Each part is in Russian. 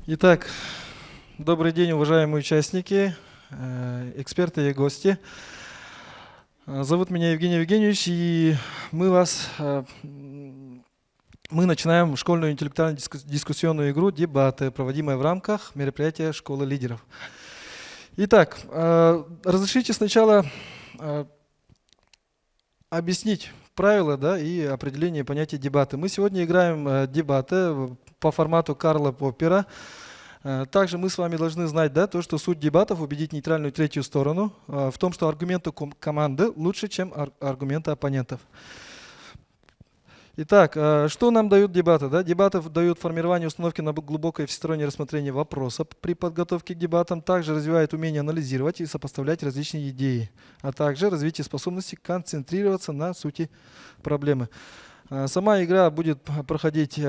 Итак, добрый день, уважаемые участники, эксперты и гости. Зовут меня Евгений Евгеньевич, и мы начинаем школьную интеллектуально-дискуссионную игру «Дебаты», проводимую в рамках мероприятия «Школа лидеров». Итак, разрешите сначала объяснить правила, да, и определение понятия дебаты. Мы сегодня играем дебаты по формату Карла Поппера. Также мы с вами должны знать, да, то, что суть дебатов — убедить нейтральную третью сторону в том, что аргументы команды лучше, чем аргументы оппонентов. Итак, что нам дают дебаты? Да? Дебаты дают формирование установки на глубокое всестороннее рассмотрение вопроса при подготовке к дебатам, также развивает умение анализировать и сопоставлять различные идеи, а также развитие способности концентрироваться на сути проблемы. Сама игра будет проходить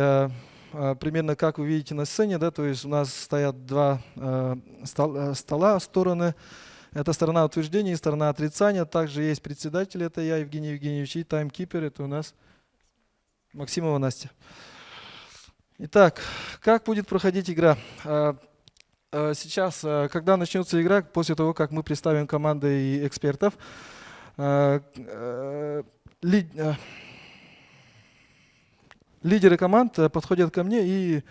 примерно как вы видите на сцене, да, то есть у нас стоят два стола, стороны. Это сторона утверждения и сторона отрицания. Также есть председатель, это я, Евгений Евгеньевич, и таймкипер, это у нас Максимова Настя. Итак, как будет проходить игра? Сейчас, когда начнется игра, после того, как мы представим команды и экспертов, лидеры команд подходят ко мне и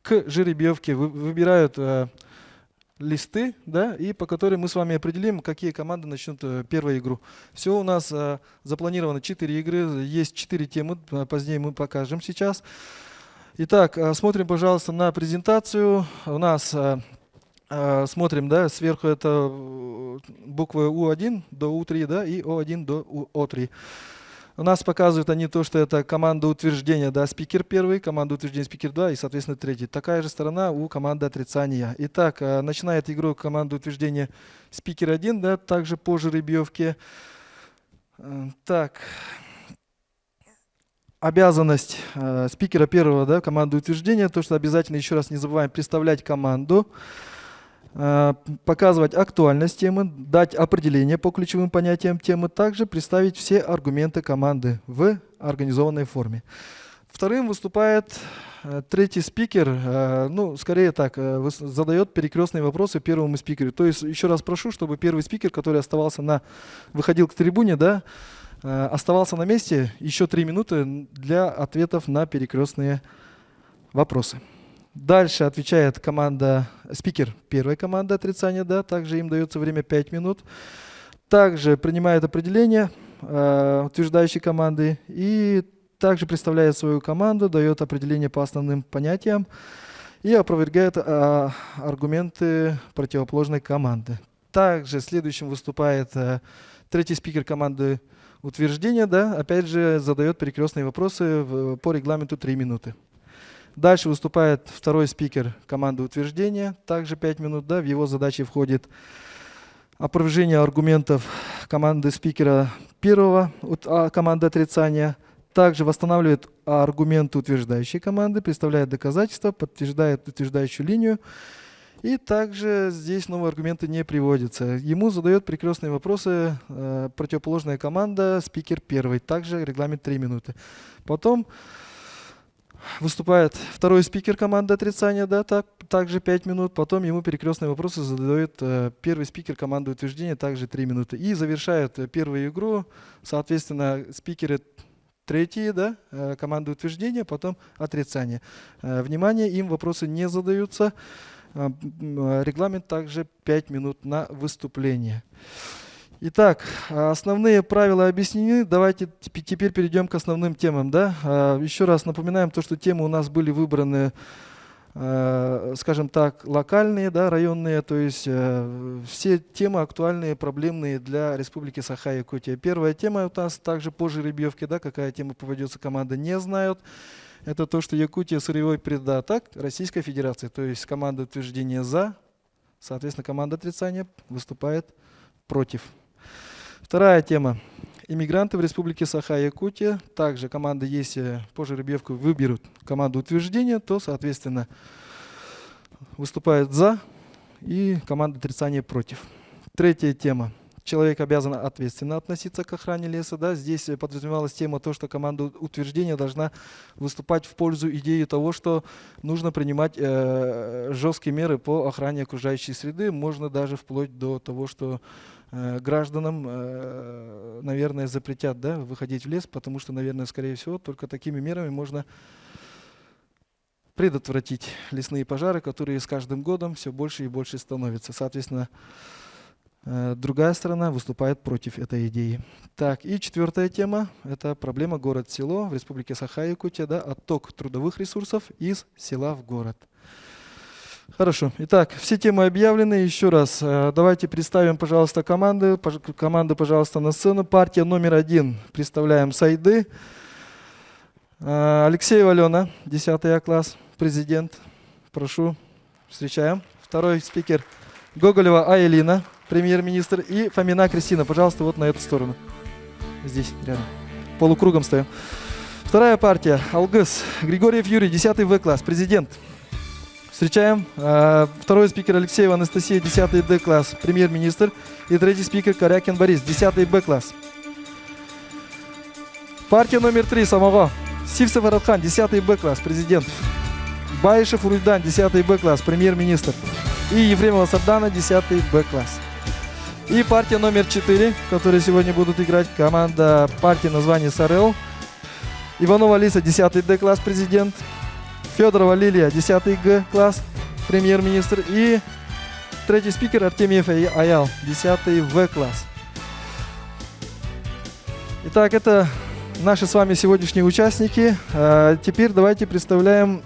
к жеребьевке выбирают листы, да, и по которым мы с вами определим, какие команды начнут первую игру. Всего у нас запланировано 4 игры, есть 4 темы, позднее мы покажем сейчас. Итак, смотрим, пожалуйста, на презентацию. У нас смотрим, да, сверху это буквы У1 до У3, да, и О1 до О3. У нас показывают они то, что это команда утверждения, да, спикер первый, команда утверждения спикер 2 и, соответственно, третий. Такая же сторона у команды отрицания. Итак, начинает игру команда утверждения спикер 1, да, также по жеребьевке. Так, обязанность спикера первого, да, команды утверждения, то, что обязательно, еще раз не забываем, представлять команду, показывать актуальность темы, дать определение по ключевым понятиям темы, также представить все аргументы команды в организованной форме. Вторым выступает третий спикер, ну, скорее так, задает перекрестные вопросы первому спикеру. То есть, еще раз прошу, чтобы первый спикер, который выходил к трибуне, да, оставался на месте еще 3 минуты для ответов на перекрестные вопросы. Дальше отвечает спикер первой команды отрицания, да, также им дается время 5 минут. Также принимает определение утверждающей команды и также представляет свою команду, дает определение по основным понятиям и опровергает аргументы противоположной команды. Также следующим выступает третий спикер команды утверждения, да, опять же задает перекрестные вопросы по регламенту 3 минуты. Дальше выступает второй спикер команды утверждения, также 5 минут. Да, в его задачи входит опровержение аргументов команды спикера первого, команды отрицания. Также восстанавливает аргументы утверждающей команды, представляет доказательства, подтверждает утверждающую линию. И также здесь новые аргументы не приводятся. Ему задает перекрестные вопросы противоположная команда, спикер первый. Также регламент 3 минуты. Потом выступает второй спикер команды отрицания, да, также 5 минут. Потом ему перекрестные вопросы задает первый спикер команды утверждения, также 3 минуты. И завершает первую игру, соответственно, спикеры третьи, да, команды утверждения, потом отрицания. Внимание, им вопросы не задаются. Регламент также 5 минут на выступление. Итак, основные правила объяснены. Давайте теперь перейдем к основным темам. Да? Еще раз напоминаем то, что темы у нас были выбраны, скажем так, локальные, да, районные, то есть все темы актуальные, проблемные для Республики Саха-Якутия. Первая тема у нас также по жеребьевке, да, какая тема попадется, команда не знают. Это то, что Якутия сырьевой придаток Российской Федерации. То есть команда утверждения за, соответственно, команда отрицания выступает против. Вторая тема. Иммигранты в Республике Саха-Якутия. Также команда, если по жеребьевку выберут команду утверждения, то, соответственно, выступает за и команда отрицания против. Третья тема. человек обязан ответственно относиться к охране леса. Да? Здесь подразумевалась тема то, что команда утверждения должна выступать в пользу идеи того, что нужно принимать жесткие меры по охране окружающей среды. Можно даже вплоть до того, что гражданам, наверное, запретят, да, выходить в лес, потому что, наверное, скорее всего, только такими мерами можно предотвратить лесные пожары, которые с каждым годом все больше и больше становятся. Соответственно, другая сторона выступает против этой идеи. Так, и четвертая тема – это проблема город-село в Республике Саха-Якутия, да, отток трудовых ресурсов из села в город. Хорошо. Итак, все темы объявлены. Еще раз, давайте представим, пожалуйста, команды. Команда, пожалуйста, на сцену. Партия номер 1. Представляем Сайды. Алексеева Алена, 10 А класс, президент. Прошу, встречаем. Второй спикер Гоголева Айлина, премьер-министр. И Фомина Кристина, пожалуйста, вот на эту сторону. Здесь, рядом. Полукругом стоим. Вторая партия Алгыс Григорьев Юрий, 10 В класс, президент. Встречаем. Второй спикер Алексеева Анастасия, 10 Д класс, премьер-министр. И третий спикер Корякин Борис, 10 Б класс. Партия номер 3 Самого. Сивцев Аратхан, 10 Б класс, президент. Баишев Урульдан, 10 Б класс, премьер-министр. И Ефремова Сардана, 10 Б класс. И партия номер 4, которые сегодня будут играть, команда партии названия СРЛ. Иванова Лиса, 10 Д класс, президент. Федорова Лилия, 10 Г класс, премьер-министр. И третий спикер Артемьев Аял, 10 В класс. Итак, это наши с вами сегодняшние участники. Теперь давайте представляем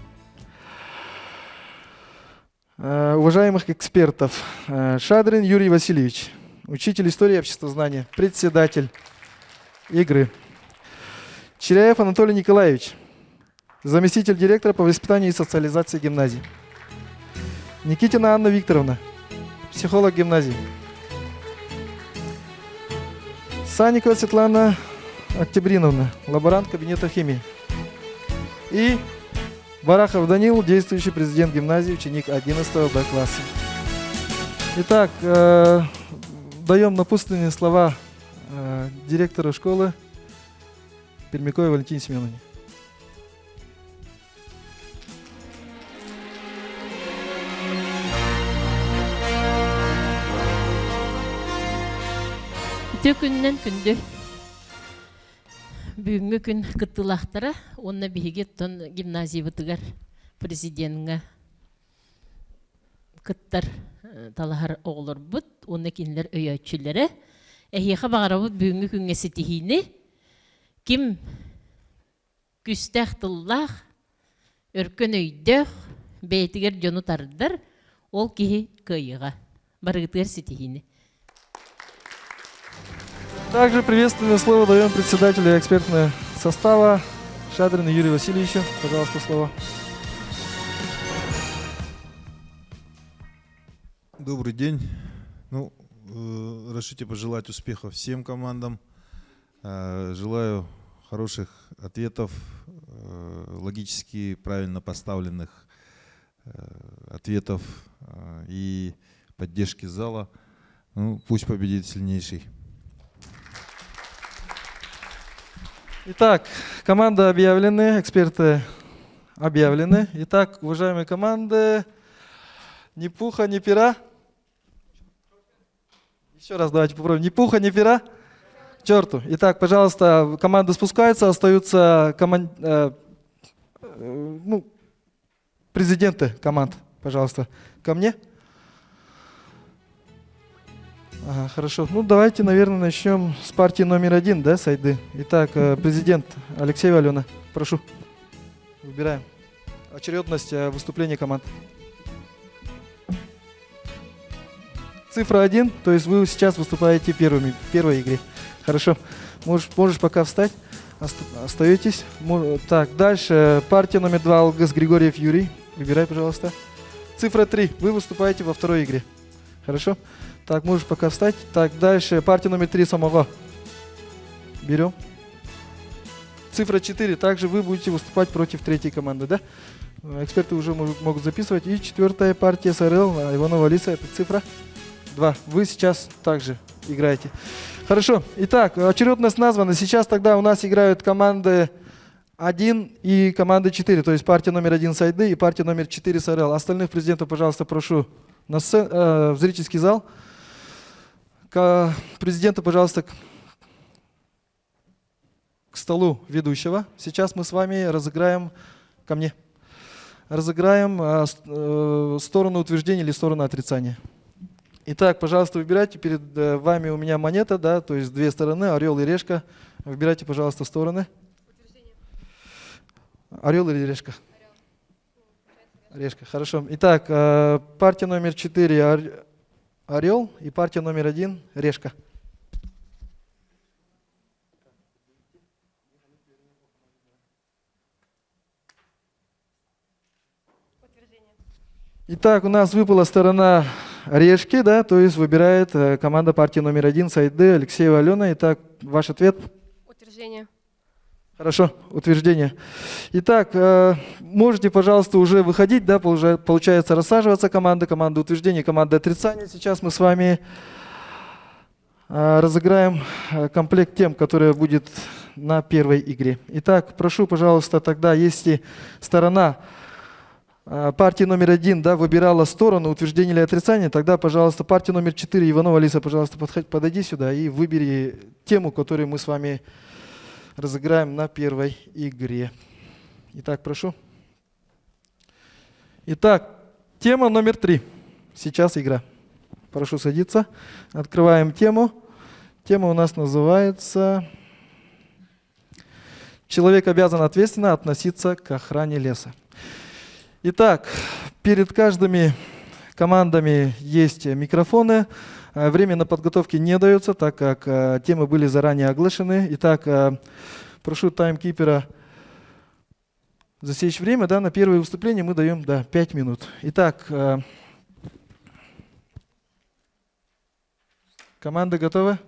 уважаемых экспертов. Шадрин Юрий Васильевич, учитель истории и обществознания, председатель игры. Черяев Анатолий Николаевич, заместитель директора по воспитанию и социализации гимназии. Никитина Анна Викторовна, психолог гимназии. Санникова Светлана Октябриновна, лаборант кабинета химии. И Барахов Данил, действующий президент гимназии, ученик 11 Б класса. Итак, даем напутственные слова директору школы Пермяковой Валентине Семеновне. Күннен күнді бүгінгі күн кыттылақтары, онна биге тон гимназия бытыгар президентіңі кыттар талахар оғылыр бұд, онна кенілер өйетшілері. Әйеқа бағара бұд бүгінгі күнге сетихіне кім күстәқ тыллақ, өркен өйдіқ, бәйтігер жону тарыдар, ол кейі көйіға барғытығар сетихіне. Также приветственное слово даем председателю экспертного состава Шадрину Юрию Васильевичу. Пожалуйста, слово. Добрый день. Разрешите пожелать успехов всем командам. Желаю хороших ответов, логически правильно поставленных ответов и поддержки зала. Пусть победит сильнейший. Итак, команда объявлены, эксперты объявлены. Итак, уважаемые команды, ни пуха, ни пера. Еще раз давайте попробуем. Ни пуха, ни пера. К черту. Итак, пожалуйста, команда спускается, остаются президенты команд. Пожалуйста, ко мне. Ага, хорошо. Давайте, наверное, начнем с партии номер 1, да, Сайды. Итак, президент Алексеева Алена, прошу. Выбираем. Очередность выступления команд. Цифра 1, то есть вы сейчас выступаете первыми в первой игре. Хорошо. Можешь пока встать. Остаетесь. Так, дальше. Партия номер 2, Алгыс Григорьев Юрий. Выбирай, пожалуйста. Цифра 3, вы выступаете во второй игре. Хорошо. Так, можешь пока встать. Так, дальше. Партия номер 3 Самого. Берем. Цифра 4. Также вы будете выступать против третьей команды, да? Эксперты уже могут записывать. И четвертая партия СРЛ. Иванова Лиса. Это цифра 2. Вы сейчас также играете. Хорошо. Итак, очередность названа. Сейчас тогда у нас играют команды 1 и команды 4. То есть партия номер 1 Сайды и партия номер 4 СРЛ. Остальных президентов, пожалуйста, прошу в зрительский зал. Президента, пожалуйста, к столу ведущего. Сейчас мы с вами разыграем, ко мне, разыграем сторону утверждения или сторону отрицания. Итак, пожалуйста, выбирайте. Перед вами у меня монета, да, то есть две стороны, орел и решка. Выбирайте, пожалуйста, стороны. Орел или решка? Решка, хорошо. Итак, партия номер 4 орел и партия номер 1 решка. Итак, у нас выпала сторона решки, да, то есть выбирает команда партии номер 1 Сайды, Алексеева Алена. Итак, ваш ответ? Утверждение. Хорошо, утверждение. Итак, можете, пожалуйста, уже выходить, да, получается рассаживаться команда утверждения, команда отрицания. Сейчас мы с вами разыграем комплект тем, который будет на первой игре. Итак, прошу, пожалуйста, тогда, если сторона партия номер 1, да, выбирала сторону утверждения или отрицания, тогда, пожалуйста, партия номер 4, Иванова Алиса, пожалуйста, подойди сюда и выбери тему, которую мы с вами разыграем на первой игре. Итак, прошу. Итак, тема номер 3. Сейчас игра. Прошу садиться. Открываем тему. Тема у нас называется «Человек обязан ответственно относиться к охране леса». Итак, перед каждыми командами есть микрофоны. Время на подготовке не дается, так как темы были заранее оглашены. Итак, прошу таймкипера засечь время. Да, на первое выступление мы даем 5 минут. Итак, команда готова?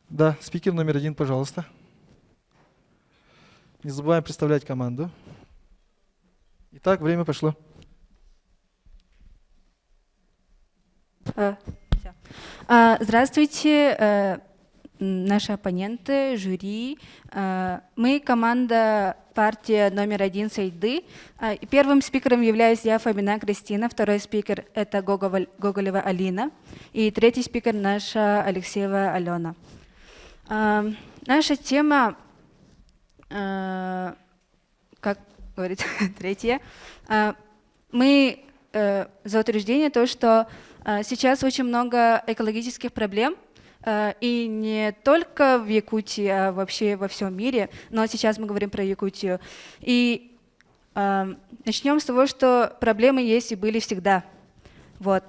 Да, спикер номер 1, пожалуйста. Не забываем представлять команду. Итак, время пошло. Здравствуйте, наши оппоненты, жюри. Мы команда партия номер 1 Сайды. Первым спикером являюсь я, Фомина Кристина. Второй спикер – это Гоголева Алина. И третий спикер – наша Алексеева Алена. Наша тема, как говорится, третья. Мы за утверждение то, что сейчас очень много экологических проблем, и не только в Якутии, а вообще во всем мире, но сейчас мы говорим про Якутию. И начнем с того, что проблемы есть и были всегда. Вот.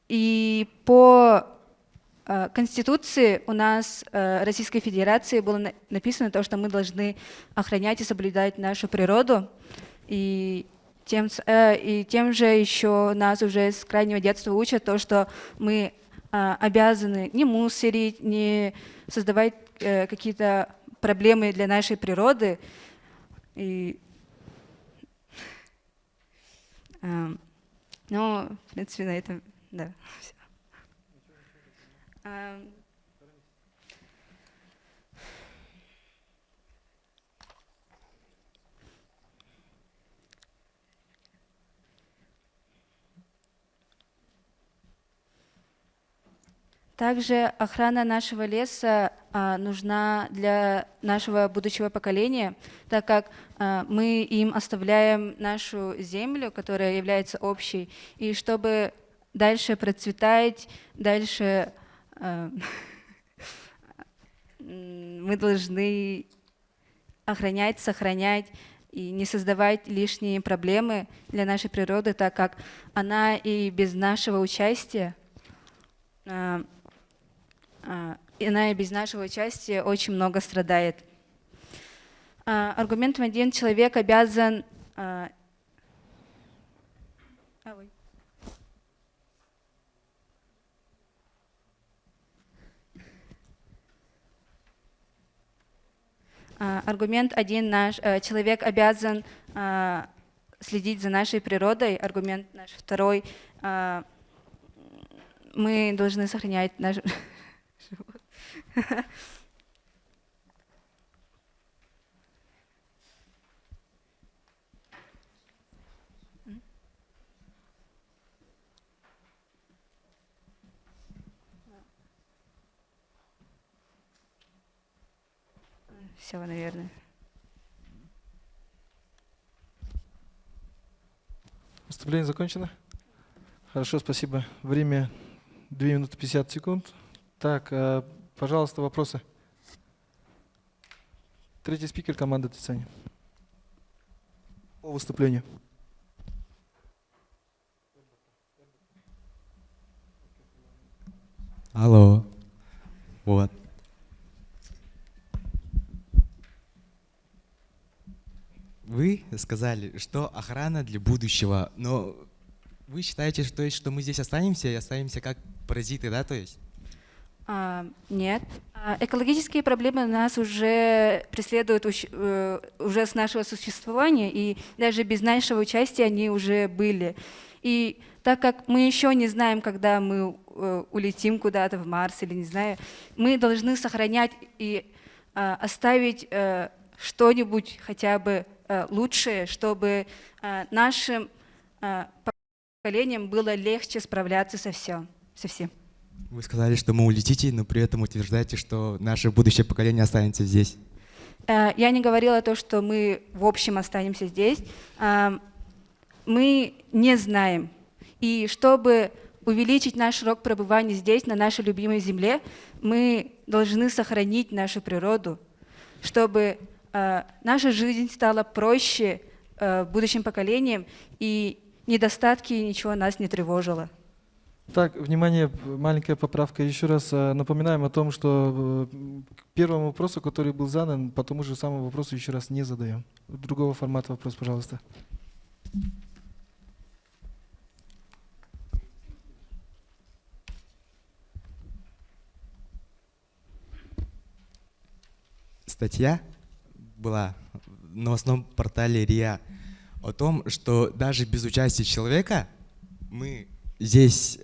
И по Конституции у нас Российской Федерации было написано то, что мы должны охранять и соблюдать нашу природу. И тем же еще нас уже с крайнего детства учат то, что мы обязаны не мусорить, не создавать какие-то проблемы для нашей природы. И, ну, в принципе, на этом, да, все. Также охрана нашего леса нужна для нашего будущего поколения, так как мы им оставляем нашу землю, которая является общей, и чтобы дальше процветать, дальше мы должны охранять, сохранять и не создавать лишние проблемы для нашей природы, так как она и без нашего участия очень много страдает. Аргументом 1: человек обязан Аргумент один наш, человек обязан следить за нашей природой. Аргумент наш второй, мы должны сохранять наш живот. Все, наверное. Выступление закончено? Хорошо, спасибо. Время 2 минуты 50 секунд. Так, пожалуйста, вопросы. Третий спикер команды Тицани. По выступлению. Алло. Вот. Вы сказали, что охрана для будущего, но вы считаете, что мы здесь останемся и останемся как паразиты, да, то есть? Нет. Экологические проблемы нас уже преследуют уже с нашего существования, и даже без нашего участия они уже были. И так как мы еще не знаем, когда мы улетим куда-то в Марс или не знаю, мы должны сохранять и оставить что-нибудь хотя бы лучшее, чтобы нашим поколениям было легче справляться со всем. Вы сказали, что мы улетите, но при этом утверждаете, что наше будущее поколение останется здесь. Я не говорила то, что мы в общем останемся здесь. Мы не знаем. И чтобы увеличить наш срок пребывания здесь, на нашей любимой земле, мы должны сохранить нашу природу, чтобы наша жизнь стала проще будущим поколениям, и недостатки ничего нас не тревожило. Так, внимание, маленькая поправка. Еще раз напоминаем о том, что к первому вопросу, который был задан, по тому же самому вопросу еще раз не задаем. Другого формата вопрос, пожалуйста. Статья была в новостном портале РИА о том, что даже без участия человека мы здесь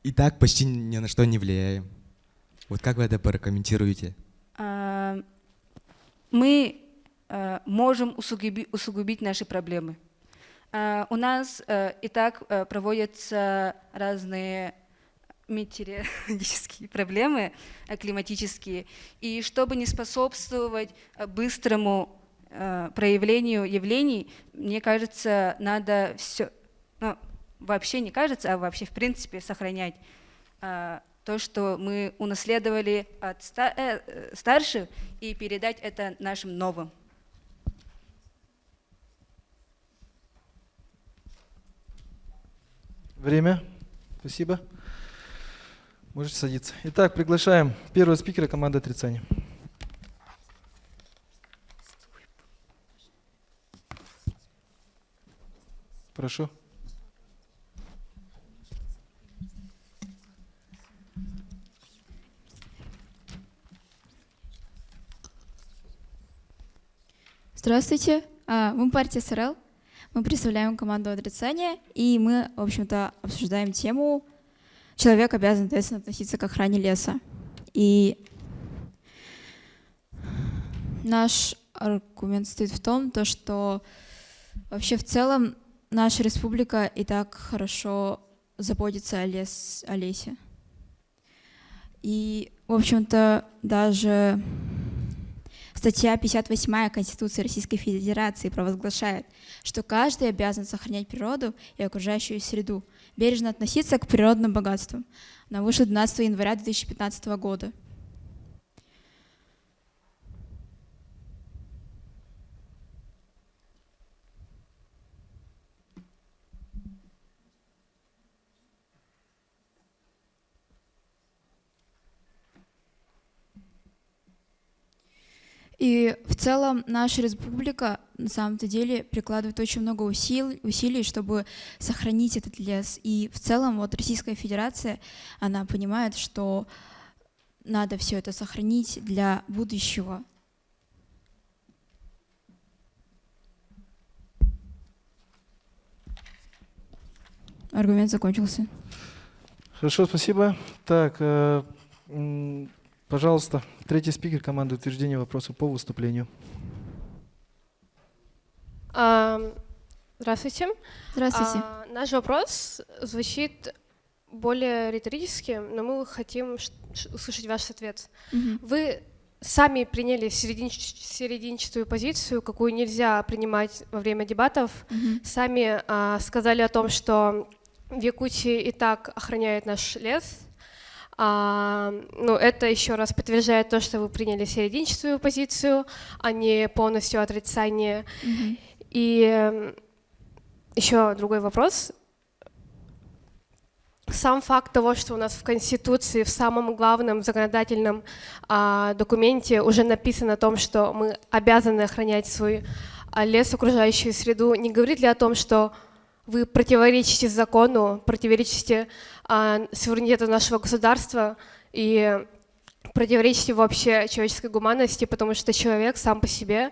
и так почти ни на что не влияем. Вот как вы это прокомментируете? Мы можем усугубить наши проблемы. У нас и так проводятся разные метеорологические проблемы, климатические. И чтобы не способствовать быстрому проявлению явлений, мне кажется, надо все, ну, вообще не кажется, а вообще в принципе сохранять то, что мы унаследовали от старших, и передать это нашим новым. Время. Спасибо. Можете садиться. Итак, приглашаем первого спикера команды отрицания. Прошу. Здравствуйте, мы партия СРЛ, мы представляем команду отрицания, и мы, в общем-то, обсуждаем тему «Человек обязан ответственно относиться к охране леса». И наш аргумент стоит в том, что вообще в целом наша республика и так хорошо заботится о лесе. И, в общем-то, даже статья 58 Конституции Российской Федерации провозглашает, что каждый обязан сохранять природу и окружающую среду, бережно относиться к природным богатствам. Она вышла 12 января 2015 года. И в целом наша республика на самом-то деле прикладывает очень много усилий, чтобы сохранить этот лес. И в целом вот Российская Федерация, она понимает, что надо все это сохранить для будущего. Аргумент закончился. Хорошо, спасибо. Так, пожалуйста, третий спикер команды утверждения вопроса по выступлению. Здравствуйте. Здравствуйте. Наш вопрос звучит более риторически, но мы хотим услышать ваш ответ. Мгм. Вы сами приняли серединчатую позицию, какую нельзя принимать во время дебатов. Мгм. Сами сказали о том, что в Якутии и так охраняют наш лес. Ну, это еще раз подтверждает то, что вы приняли серединчатую позицию, а не полностью отрицание. Мгм. И еще другой вопрос. Сам факт того, что у нас в Конституции, в самом главном законодательном документе уже написано о том, что мы обязаны охранять свой лес, окружающую среду, не говорит ли о том, что вы противоречите закону, противоречите суверенитету нашего государства и противоречите вообще человеческой гуманности, потому что человек сам по себе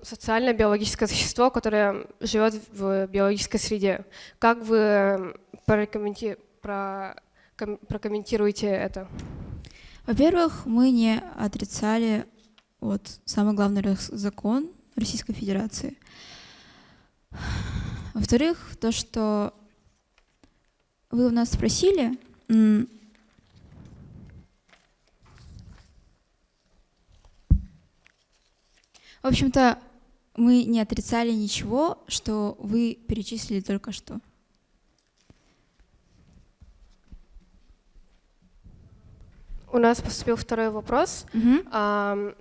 социально-биологическое существо, которое живет в биологической среде. Как вы прокомментируете это? Во-первых, мы не отрицали самый главный закон Российской Федерации. Во-вторых, то, что вы у нас спросили, в общем-то, мы не отрицали ничего, что вы перечислили только что. У нас поступил второй вопрос. Мгм.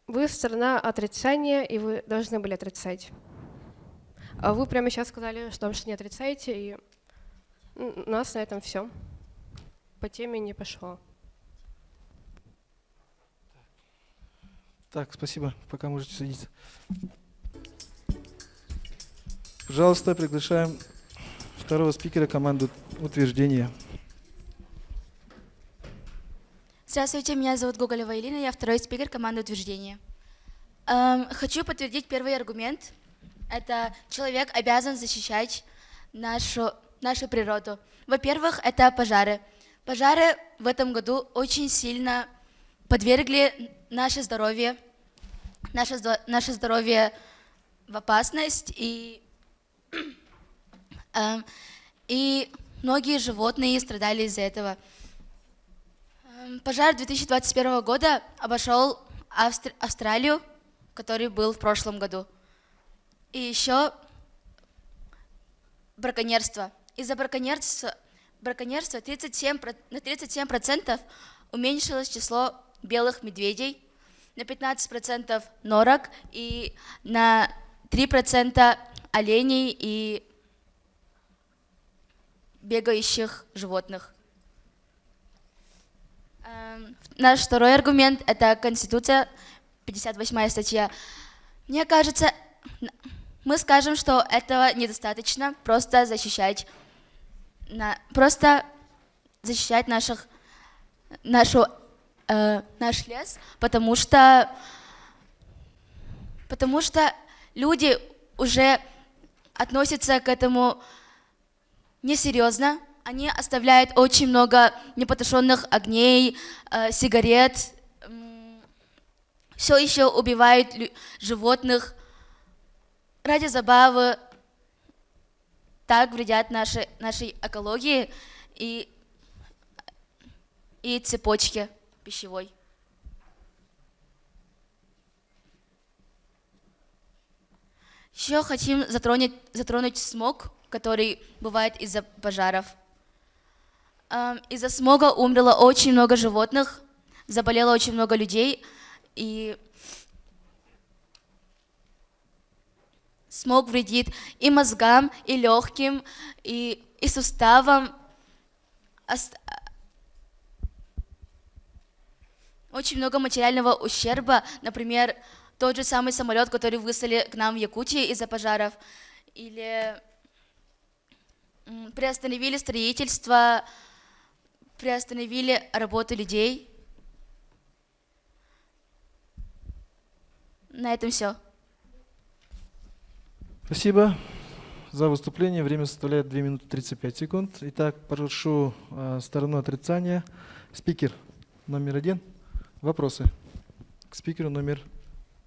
Вы сторона отрицания, и вы должны были отрицать. А вы прямо сейчас сказали, что не отрицаете, и у нас на этом все. По теме не пошло. Так, спасибо. Пока можете садиться. Пожалуйста, приглашаем второго спикера команды утверждения. Здравствуйте, меня зовут Гоголева Ирина, я второй спикер команды утверждения. Хочу подтвердить первый аргумент. Это человек обязан защищать нашу природу. Во-первых, это пожары. Пожары в этом году очень сильно подвергли наше здоровье в опасность, и многие животные страдали из-за этого. Пожар 2021 года обошел Австралию, который был в прошлом году. И еще браконьерство. Из-за браконьерства на 37% уменьшилось число белых медведей, на 15% норок и на 3% оленей и бегающих животных. Наш второй аргумент – это Конституция, 58 статья. Мне кажется, мы скажем, что этого недостаточно, просто защищать наш лес, потому что люди уже относятся к этому несерьезно. Они оставляют очень много непотушенных огней, сигарет, все еще убивают животных ради забавы, так вредят нашей экологии и цепочке пищевой. Еще хотим затронуть смог, который бывает из-за пожаров. Из-за смога умерло очень много животных, заболело очень много людей, и смог вредит и мозгам, и легким, и суставам. Очень много материального ущерба, например, тот же самый самолет, который выслали к нам в Якутии из-за пожаров, или приостановили строительство, приостановили работу людей. На этом все. Спасибо за выступление. Время составляет 2 минуты 35 секунд. Итак, прошу сторону отрицания. Спикер номер 1. Вопросы к спикеру номер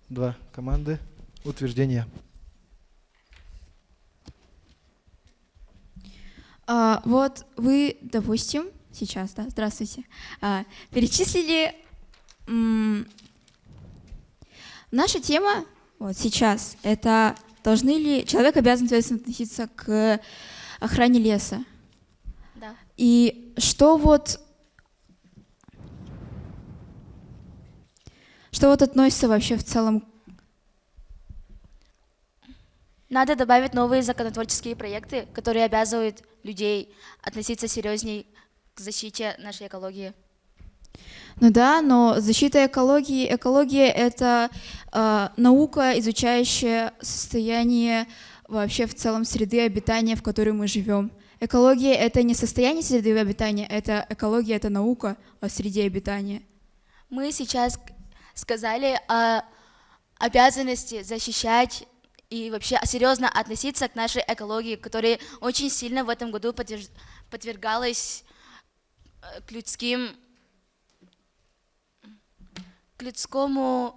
2 команды утверждения. Вот вы, допустим, сейчас, да, здравствуйте, перечислили наша тема вот сейчас, это должны ли, человек обязан ответственно относиться к охране леса. Да. И что вот относится вообще в целом? Надо добавить новые законотворческие проекты, которые обязывают людей относиться серьезней к защите нашей экологии. Ну да, но защита экологии, экология — это наука, изучающая состояние вообще в целом среды обитания, в которой мы живем. Экология — это не состояние среды обитания, это экология, это наука о среде обитания. Мы сейчас сказали о обязанности защищать и вообще серьезно относиться к нашей экологии, которая очень сильно в этом году подвергалась к людскому,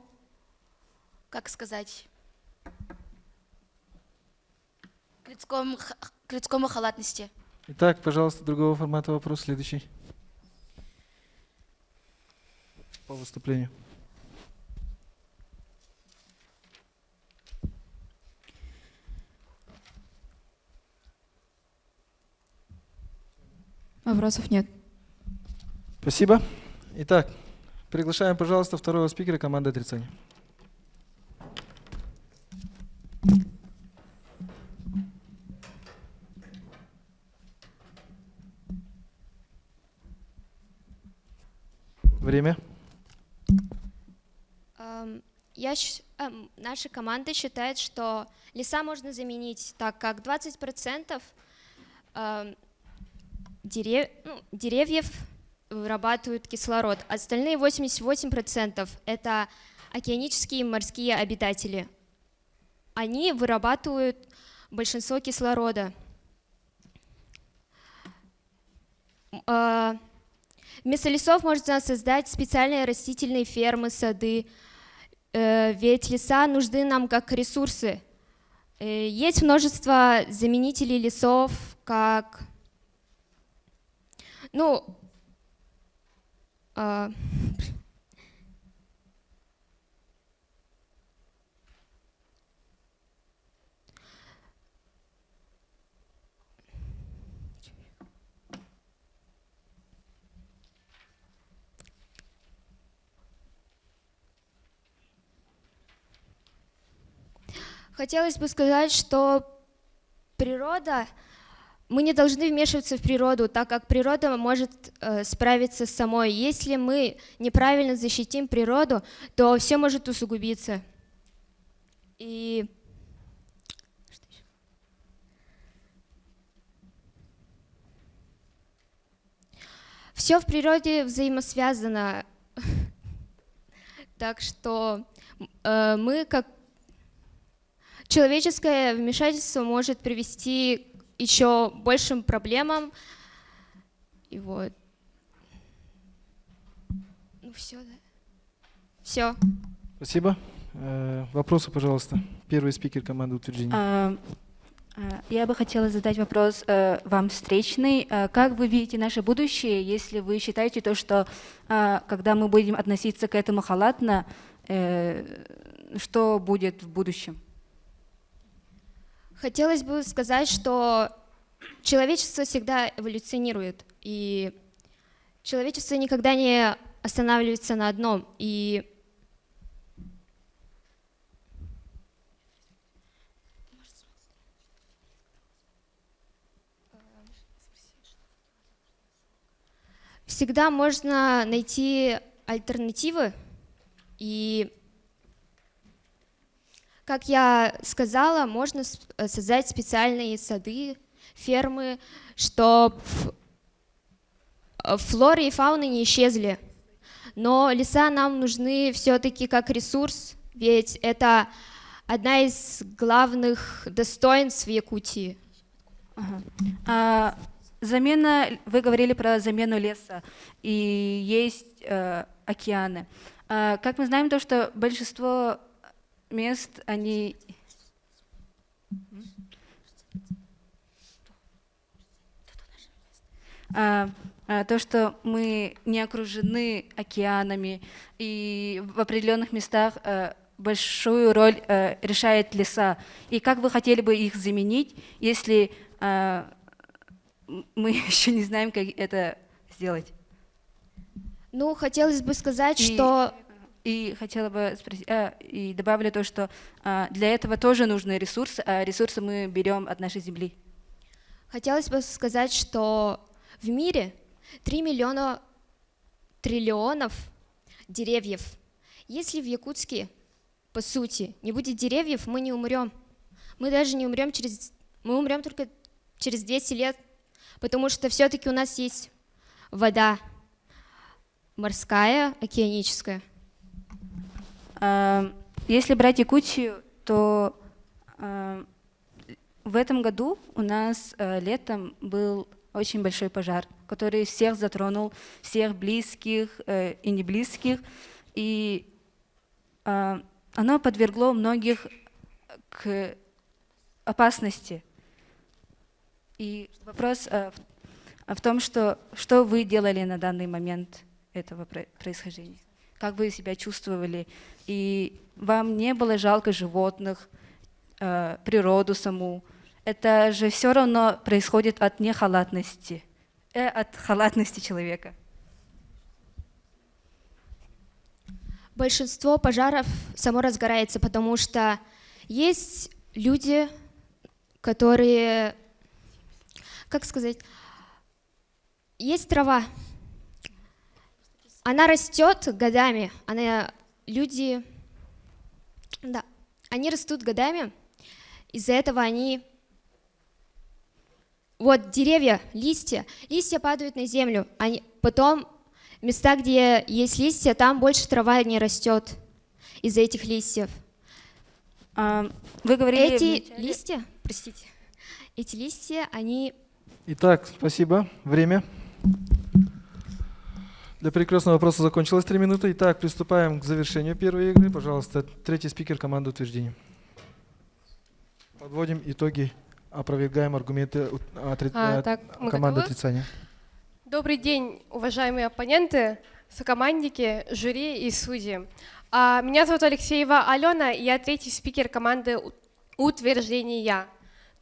как сказать, к людскому халатности. Итак, пожалуйста, другого формата вопрос следующий. По выступлению. Вопросов нет. Спасибо. Итак, приглашаем, пожалуйста, второго спикера команды отрицания. Время. Наша команда считает, что леса можно заменить, так как 20% деревьев вырабатывают кислород, остальные 88% это океанические и морские обитатели. Они вырабатывают большинство кислорода. Вместо лесов можно создать специальные растительные фермы, сады, ведь леса нужны нам как ресурсы. Есть множество заменителей лесов, как хотелось бы сказать, что природа, мы не должны вмешиваться в природу, так как природа может справиться с самой. Если мы неправильно защитим природу, то все может усугубиться. И все в природе взаимосвязано. Так что мы как человеческое вмешательство может привести к еще большим проблемам. И вот. Все, да. Все. Спасибо. Вопросы, пожалуйста. Первый спикер команды утверждения. Я бы хотела задать вопрос вам встречный. Как вы видите наше будущее, если вы считаете то, что когда мы будем относиться к этому халатно, что будет в будущем? Хотелось бы сказать, что человечество всегда эволюционирует, и человечество никогда не останавливается на одном. И всегда можно найти альтернативы. И, как я сказала, можно создать специальные сады, фермы, чтобы флоры и фауны не исчезли. Но леса нам нужны все-таки как ресурс, ведь это одна из главных достоинств Якутии. Вы говорили про замену леса, и есть океаны. Как мы знаем, то, что большинство мест, они... То, что мы не окружены океанами, и в определенных местах большую роль решает леса. И как вы хотели бы их заменить, если мы еще не знаем, как это сделать? Ну, хотелось бы сказать, что... И хотела бы спросить, и добавлю то, что для этого тоже нужны ресурсы, а ресурсы мы берем от нашей земли. Хотелось бы сказать, что в мире 3 миллиона триллионов деревьев. Если в Якутске, по сути, не будет деревьев, мы не умрем. Мы даже не умрем мы умрем только через 200 лет, потому что все-таки у нас есть вода морская, океаническая. Если брать Якутию, то в этом году у нас летом был очень большой пожар, который всех затронул, всех близких и неблизких, и оно подвергло многих к опасности. И вопрос в том, что вы делали на данный момент этого происхождения, как вы себя чувствовали, и вам не было жалко животных, природу саму. Это же все равно происходит от нехалатности, от халатности человека. Большинство пожаров само разгорается, потому что есть люди, которые, как сказать, есть трава. Она растет годами, люди растут годами, из-за этого деревья, листья падают на землю, потом места, где есть листья, там больше трава не растет из-за этих листьев. Вы говорили эти листья, они... Итак, спасибо. Время. Для перекрестного вопроса закончилось 3 минуты. Итак, приступаем к завершению первой игры. Пожалуйста, третий спикер команды утверждения. Подводим итоги, опровергаем аргументы команды отрицания. Добрый день, уважаемые оппоненты, сокомандники, жюри и судьи. Меня зовут Алексеева Алена, и я третий спикер команды утверждения.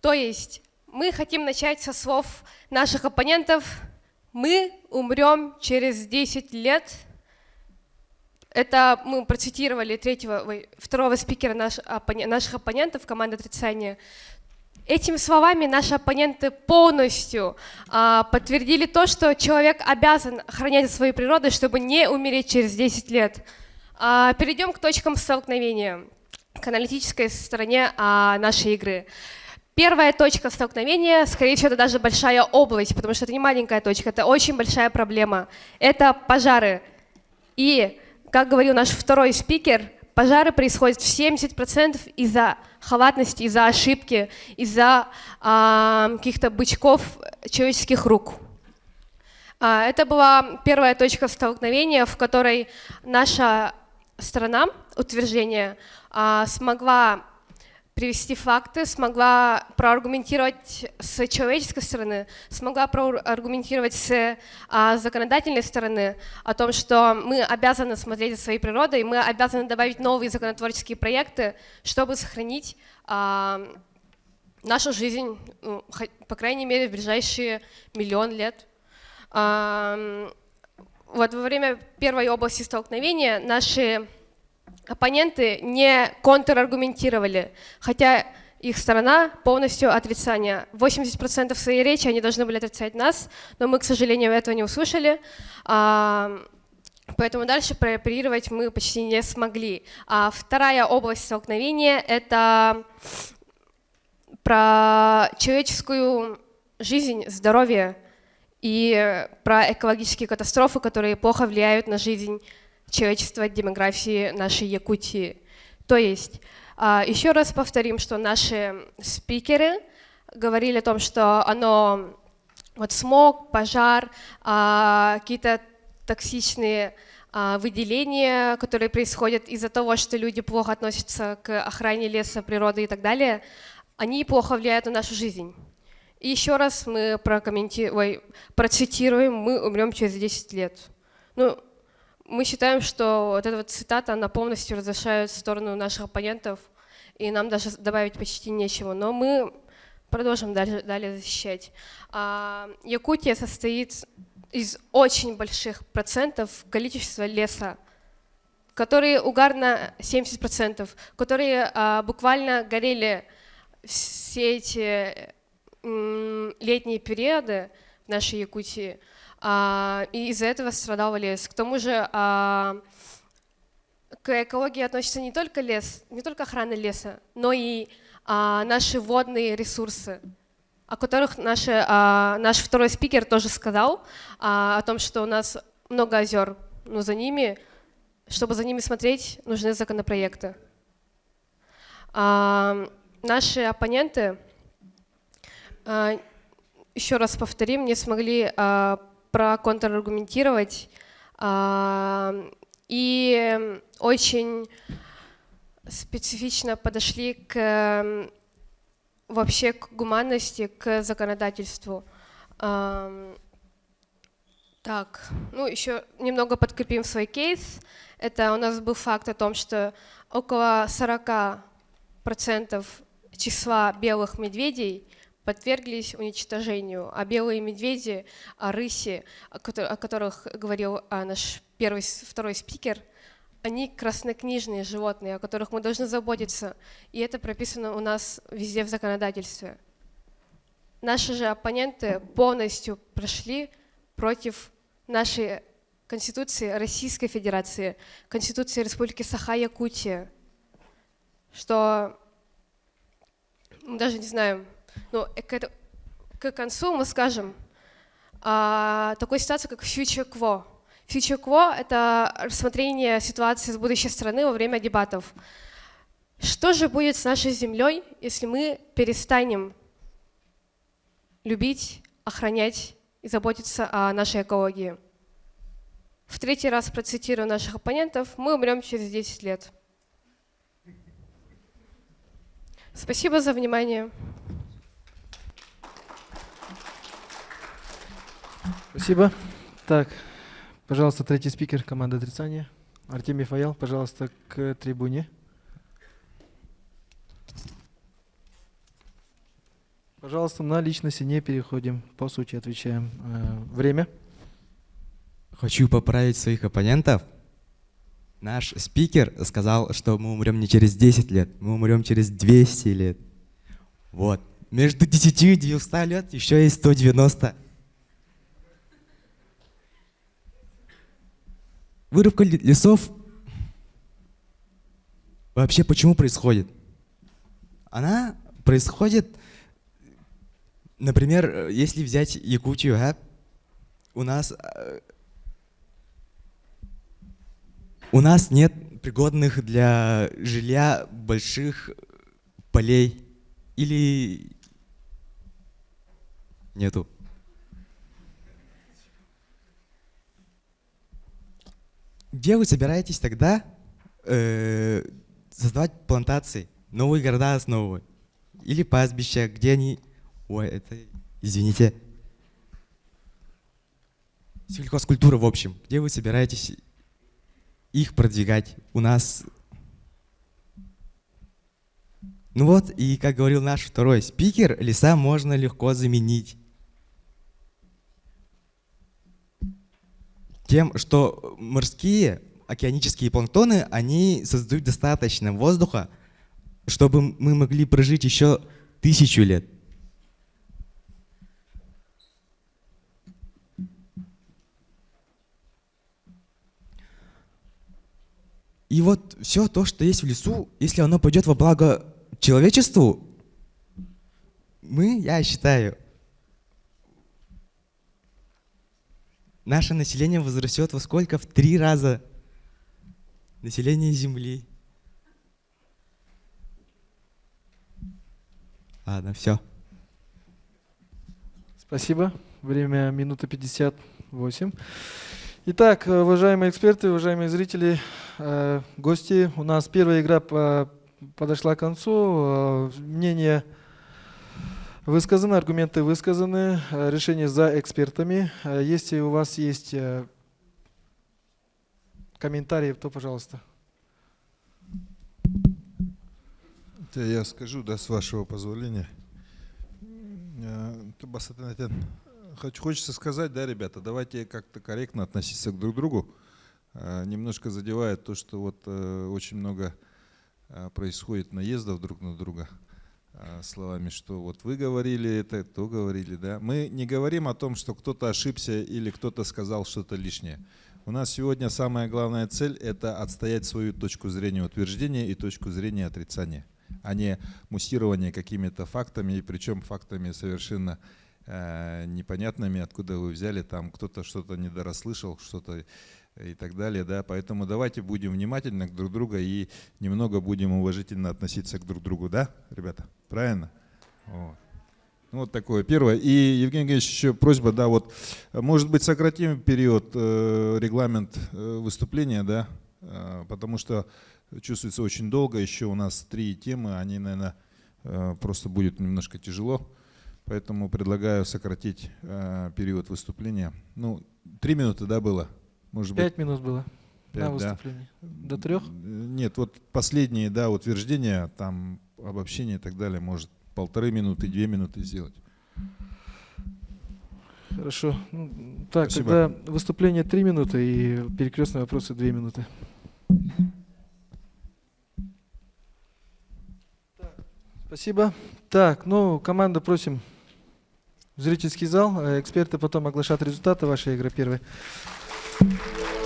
То есть мы хотим начать со слов наших оппонентов. Мы умрем через 10 лет. Это мы процитировали второго спикера наших оппонентов команды отрицания. Этими словами наши оппоненты полностью подтвердили то, что человек обязан охранять свою природу, чтобы не умереть через 10 лет. Перейдем к точкам столкновения, к аналитической стороне нашей игры. Первая точка столкновения, скорее всего, это даже большая область, потому что это не маленькая точка, это очень большая проблема. Это пожары. И, как говорил наш второй спикер, пожары происходят в 70% из-за халатности, из-за ошибки, из-за каких-то бычков человеческих рук. Это была первая точка столкновения, в которой наша сторона утверждения смогла привести факты, смогла проаргументировать с человеческой стороны, смогла проаргументировать с законодательной стороны о том, что мы обязаны смотреть за своей природой, мы обязаны добавить новые законотворческие проекты, чтобы сохранить нашу жизнь, по крайней мере, в ближайшие 1 000 000 лет. Во время первой области столкновения наши оппоненты не контраргументировали, хотя их сторона полностью отрицание. 80% своей речи они должны были отрицать нас, но мы, к сожалению, этого не услышали, поэтому дальше прооперировать мы почти не смогли. Вторая область столкновения – это про человеческую жизнь, здоровье и про экологические катастрофы, которые плохо влияют на жизнь человечества, демографии нашей Якутии. То есть, еще раз повторим, что наши спикеры говорили о том, что вот смог, пожар, какие-то токсичные выделения, которые происходят из-за того, что люди плохо относятся к охране леса, природы и так далее, они плохо влияют на нашу жизнь. И еще раз мы процитируем: мы умрем через 10 лет. Ну, мы считаем, что вот эта вот цитата, она полностью разрешает в сторону наших оппонентов, и нам даже добавить почти нечего. Но мы продолжим далее защищать. Якутия состоит из очень больших процентов количества леса, которые угарно 70%, которые буквально горели все эти летние периоды в нашей Якутии, и из-за этого страдал лес. К тому же к экологии относится не только лес, не только охрана леса, но и наши водные ресурсы, о которых наш второй спикер тоже сказал, о том, что у нас много озер, но чтобы за ними смотреть, нужны законопроекты. Наши оппоненты, еще раз повторим, не смогли проконтраргументировать и очень специфично подошли вообще к гуманности, к законодательству. Так, ну еще немного подкрепим свой кейс. Это у нас был факт о том, что около 40% числа белых медведей подверглись уничтожению, а белые медведи, рыси, о которых говорил наш второй спикер, они краснокнижные животные, о которых мы должны заботиться, и это прописано у нас везде в законодательстве. Наши же оппоненты полностью прошли против нашей Конституции Российской Федерации, Конституции Республики Саха-Якутия, что мы даже не знаем, но к концу мы скажем такой ситуации, как future quo. Future quo — это рассмотрение ситуации с будущей страны во время дебатов. Что же будет с нашей землей, если мы перестанем любить, охранять и заботиться о нашей экологии? В третий раз процитирую наших оппонентов: мы умрем через 10 лет. Спасибо за внимание. Спасибо. Так, пожалуйста, третий спикер команды отрицания. Артемий Фаял, пожалуйста, к трибуне. Пожалуйста, на личности не переходим, по сути отвечаем. Время. Хочу поправить своих оппонентов. Наш спикер сказал, что мы умрем не через 10 лет, мы умрем через 200 лет. Вот. Между 10 и 200 лет еще есть 190. Вырубка лесов вообще почему происходит? Она происходит, например, если взять Якутию, у нас нет пригодных для жилья больших полей или нету. Где вы собираетесь тогда создавать плантации, новые города основывать? Или пастбища, где они... Ой, это... Извините. Сельхозкультура, в общем. Где вы собираетесь их продвигать? У нас... Ну вот, и как говорил наш второй спикер, леса можно легко заменить тем, что морские, океанические планктоны, они создают достаточно воздуха, чтобы мы могли прожить еще 1000 лет. И вот все то, что есть в лесу, если оно пойдет во благо человечеству, я считаю, наше население возрастет во сколько? В 3 раза. Население Земли. Ладно, все. Спасибо. Время минута 58. Итак, уважаемые эксперты, уважаемые зрители, гости, у нас первая игра подошла к концу. Мнения высказаны, аргументы высказаны, решение за экспертами. Если у вас есть комментарии, то пожалуйста. Это я скажу, да, с вашего позволения. Хочется сказать, да, ребята, давайте как-то корректно относиться друг к другу. Немножко задевает то, что вот очень много происходит наездов друг на друга словами, что вот вы говорили это, то говорили, да. Мы не говорим о том, что кто-то ошибся или кто-то сказал что-то лишнее. У нас сегодня самая главная цель – это отстоять свою точку зрения утверждения и точку зрения отрицания, а не муссирование какими-то фактами, и причем фактами совершенно непонятными, откуда вы взяли, там кто-то что-то недорасслышал, что-то и так далее, да. Поэтому давайте будем внимательны друг к другу и немного будем уважительно относиться к друг другу, да, ребята? Правильно? Вот. Ну, вот такое первое. И, Евгений Евгеньевич, еще просьба, да, вот, может быть, сократим период, регламент выступления, да, потому что чувствуется очень долго, еще у нас 3 темы, они, наверное, просто будет немножко тяжело, поэтому предлагаю сократить период выступления. Ну, 3 минуты, да, было? Может 5 быть, минут было 5, на да. выступление. До 3? Нет, вот последние, да, утверждения, там, обобщение и так далее, может 1,5 минуты, 2 минуты сделать. Хорошо. Ну, так, Спасибо. тогда выступление 3 минуты и перекрестные вопросы 2 минуты. Спасибо. Так, ну, команда, просим в зрительский зал. Эксперты потом оглашат результаты вашей игры первой.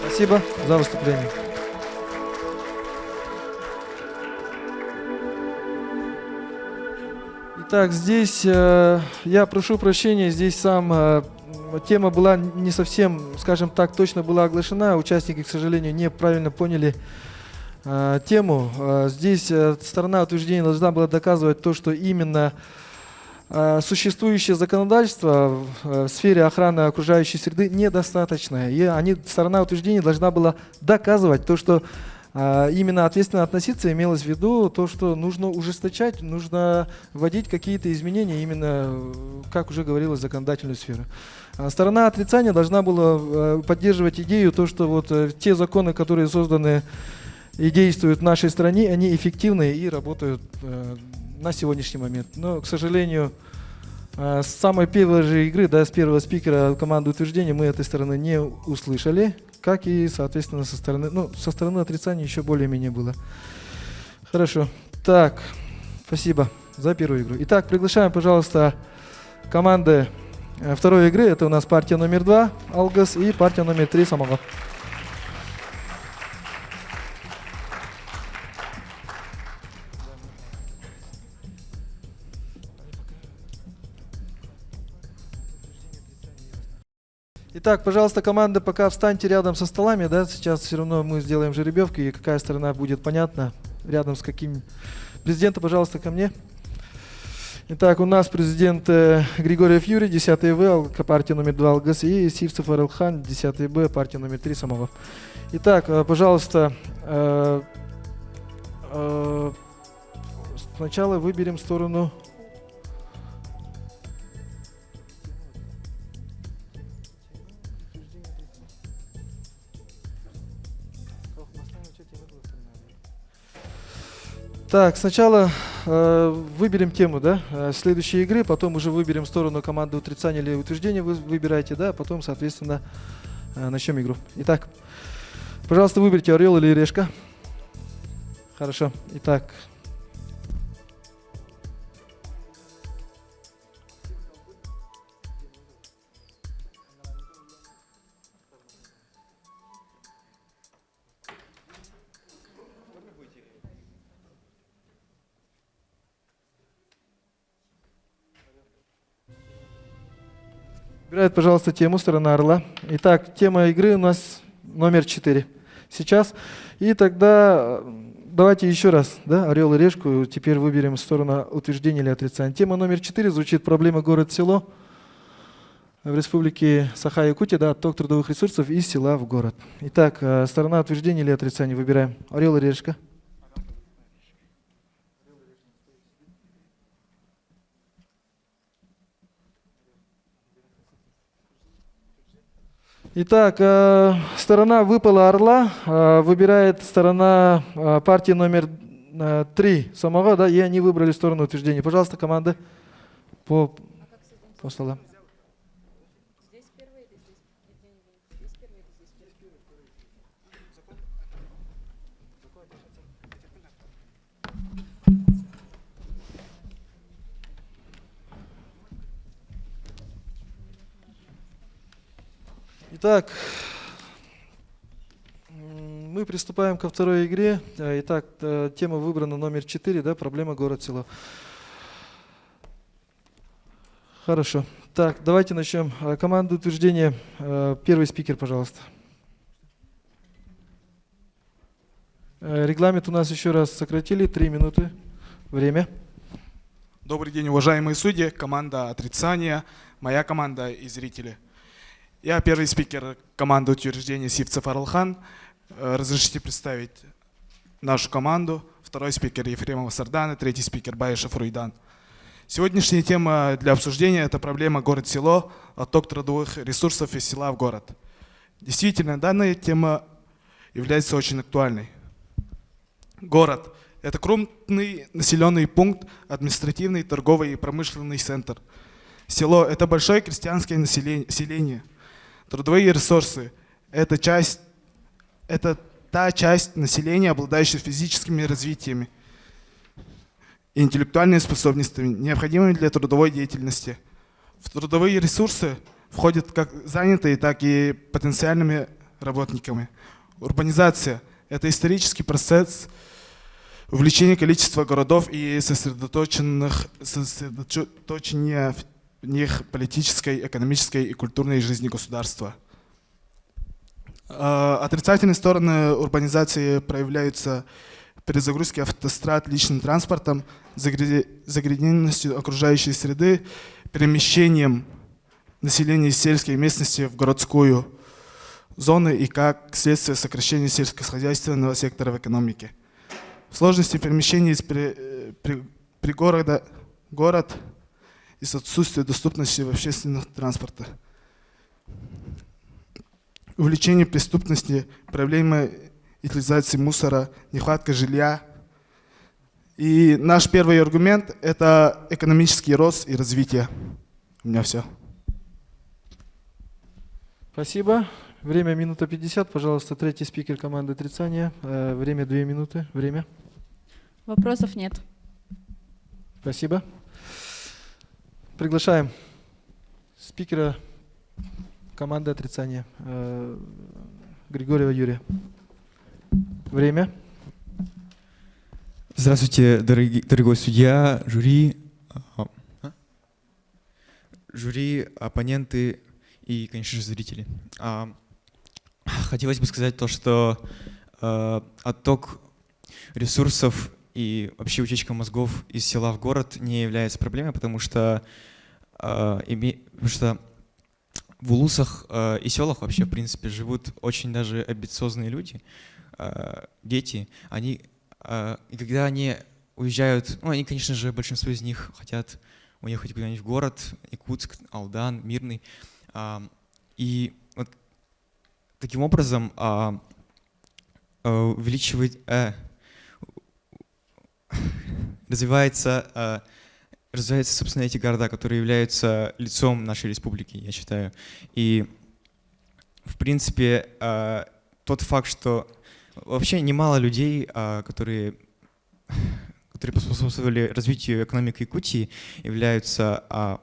Спасибо за выступление. Итак, здесь я прошу прощения, здесь тема была не совсем, скажем так, точно была оглашена. Участники, к сожалению, неправильно поняли тему. Здесь сторона утверждения должна была доказывать то, что именно существующее законодательство в сфере охраны окружающей среды недостаточное. И сторона утверждения должна была доказывать то, что именно ответственно относиться имелось в виду то, что нужно ужесточать, нужно вводить какие-то изменения именно, как уже говорилось, в законодательную сферу. Сторона отрицания должна была поддерживать идею, то, что вот те законы, которые созданы и действуют в нашей стране, они эффективны и работают на сегодняшний момент. Но, к сожалению, с самой первой же игры, да, с первого спикера команды утверждения мы этой стороны не услышали, как и, соответственно, со стороны отрицания еще более-менее было. Хорошо. Так, спасибо за первую игру. Итак, приглашаем, пожалуйста, команды второй игры. Это у нас партия номер 2, Алгас, и партия номер 3, Самокат. Итак, пожалуйста, команда, пока встаньте рядом со столами, да, сейчас все равно мы сделаем жеребьевку, и какая сторона будет понятна, рядом с каким. Президента, пожалуйста, ко мне. Итак, у нас президент Григорьев Юрий, 10 В, партия номер 2 ЛГС, и Сивцев Арылхан, 10 Б, партия номер 3 Самова. Итак, пожалуйста, сначала выберем сторону. Так, сначала выберем тему, да, следующей игры, потом уже выберем сторону команды отрицания или утверждения, вы выбираете, да, потом, соответственно, начнем игру. Итак, пожалуйста, выберите орел или решка. Хорошо. Итак. Выбирает, пожалуйста, тему «Сторона орла». Итак, тема игры у нас номер 4 сейчас. И тогда давайте еще раз, да, орел и решку. Теперь выберем сторону утверждения или отрицания. Тема номер 4 звучит «Проблема город-село» в республике Саха-Якутия, да, отток трудовых ресурсов из села в город. Итак, сторона утверждения или отрицания выбираем. Орел и решка. Итак, сторона выпала орла, выбирает сторона партии номер 3 самого, да, и они выбрали сторону утверждения. Пожалуйста, команда по столам. Итак, мы приступаем ко второй игре. Итак, тема выбрана номер 4, да, проблема город-село. Хорошо. Так, давайте начнем. Команда утверждения. Первый спикер, пожалуйста. Регламент у нас еще раз сократили. 3 минуты. Время. Добрый день, уважаемые судьи, команда отрицания, моя команда и зрители. Я первый спикер команды утверждения Сивцев Арлхан. Разрешите представить нашу команду. Второй спикер Ефремова Сардана, третий спикер Баишев Руйдан. Сегодняшняя тема для обсуждения – это проблема город-село, отток трудовых ресурсов из села в город. Действительно, данная тема является очень актуальной. Город – это крупный населенный пункт, административный, торговый и промышленный центр. Село – это большое крестьянское население. Трудовые ресурсы – это та часть населения, обладающая физическими развитиями и интеллектуальными способностями, необходимыми для трудовой деятельности. В трудовые ресурсы входят как занятые, так и потенциальными работниками. Урбанизация – это исторический процесс увеличения количества городов и сосредоточения в них политической, экономической и культурной жизни государства. Отрицательные стороны урбанизации проявляются перезагрузкой автострад личным транспортом, загрязненностью окружающей среды, перемещением населения из сельской местности в городскую зону и как следствие сокращения сельскохозяйственного сектора в экономике. Сложности перемещения из пригорода в город из отсутствия доступности в общественного транспорта. Увеличение преступности, проблемы утилизации мусора, нехватка жилья. И наш первый аргумент – это экономический рост и развитие. У меня все. Спасибо. Время минута 50. Пожалуйста, третий спикер команды отрицания. Время 2 минуты. Время. Вопросов нет. Спасибо. Приглашаем спикера команды отрицания Григорьева Юрия. Время. Здравствуйте, дорогой судья, жюри, оппоненты и, конечно же, зрители. Хотелось бы сказать то, что отток ресурсов и вообще утечка мозгов из села в город не является проблемой, потому что в улусах и селах вообще, в принципе, живут очень даже амбициозные люди, дети. И когда они уезжают, ну, они, конечно же, большинство из них хотят уехать куда-нибудь в город, Якутск, Алдан, Мирный. И вот таким образом развиваются, собственно, эти города, которые являются лицом нашей республики, я считаю. И, в принципе, тот факт, что вообще немало людей, которые поспособствовали развитию экономики Якутии, являются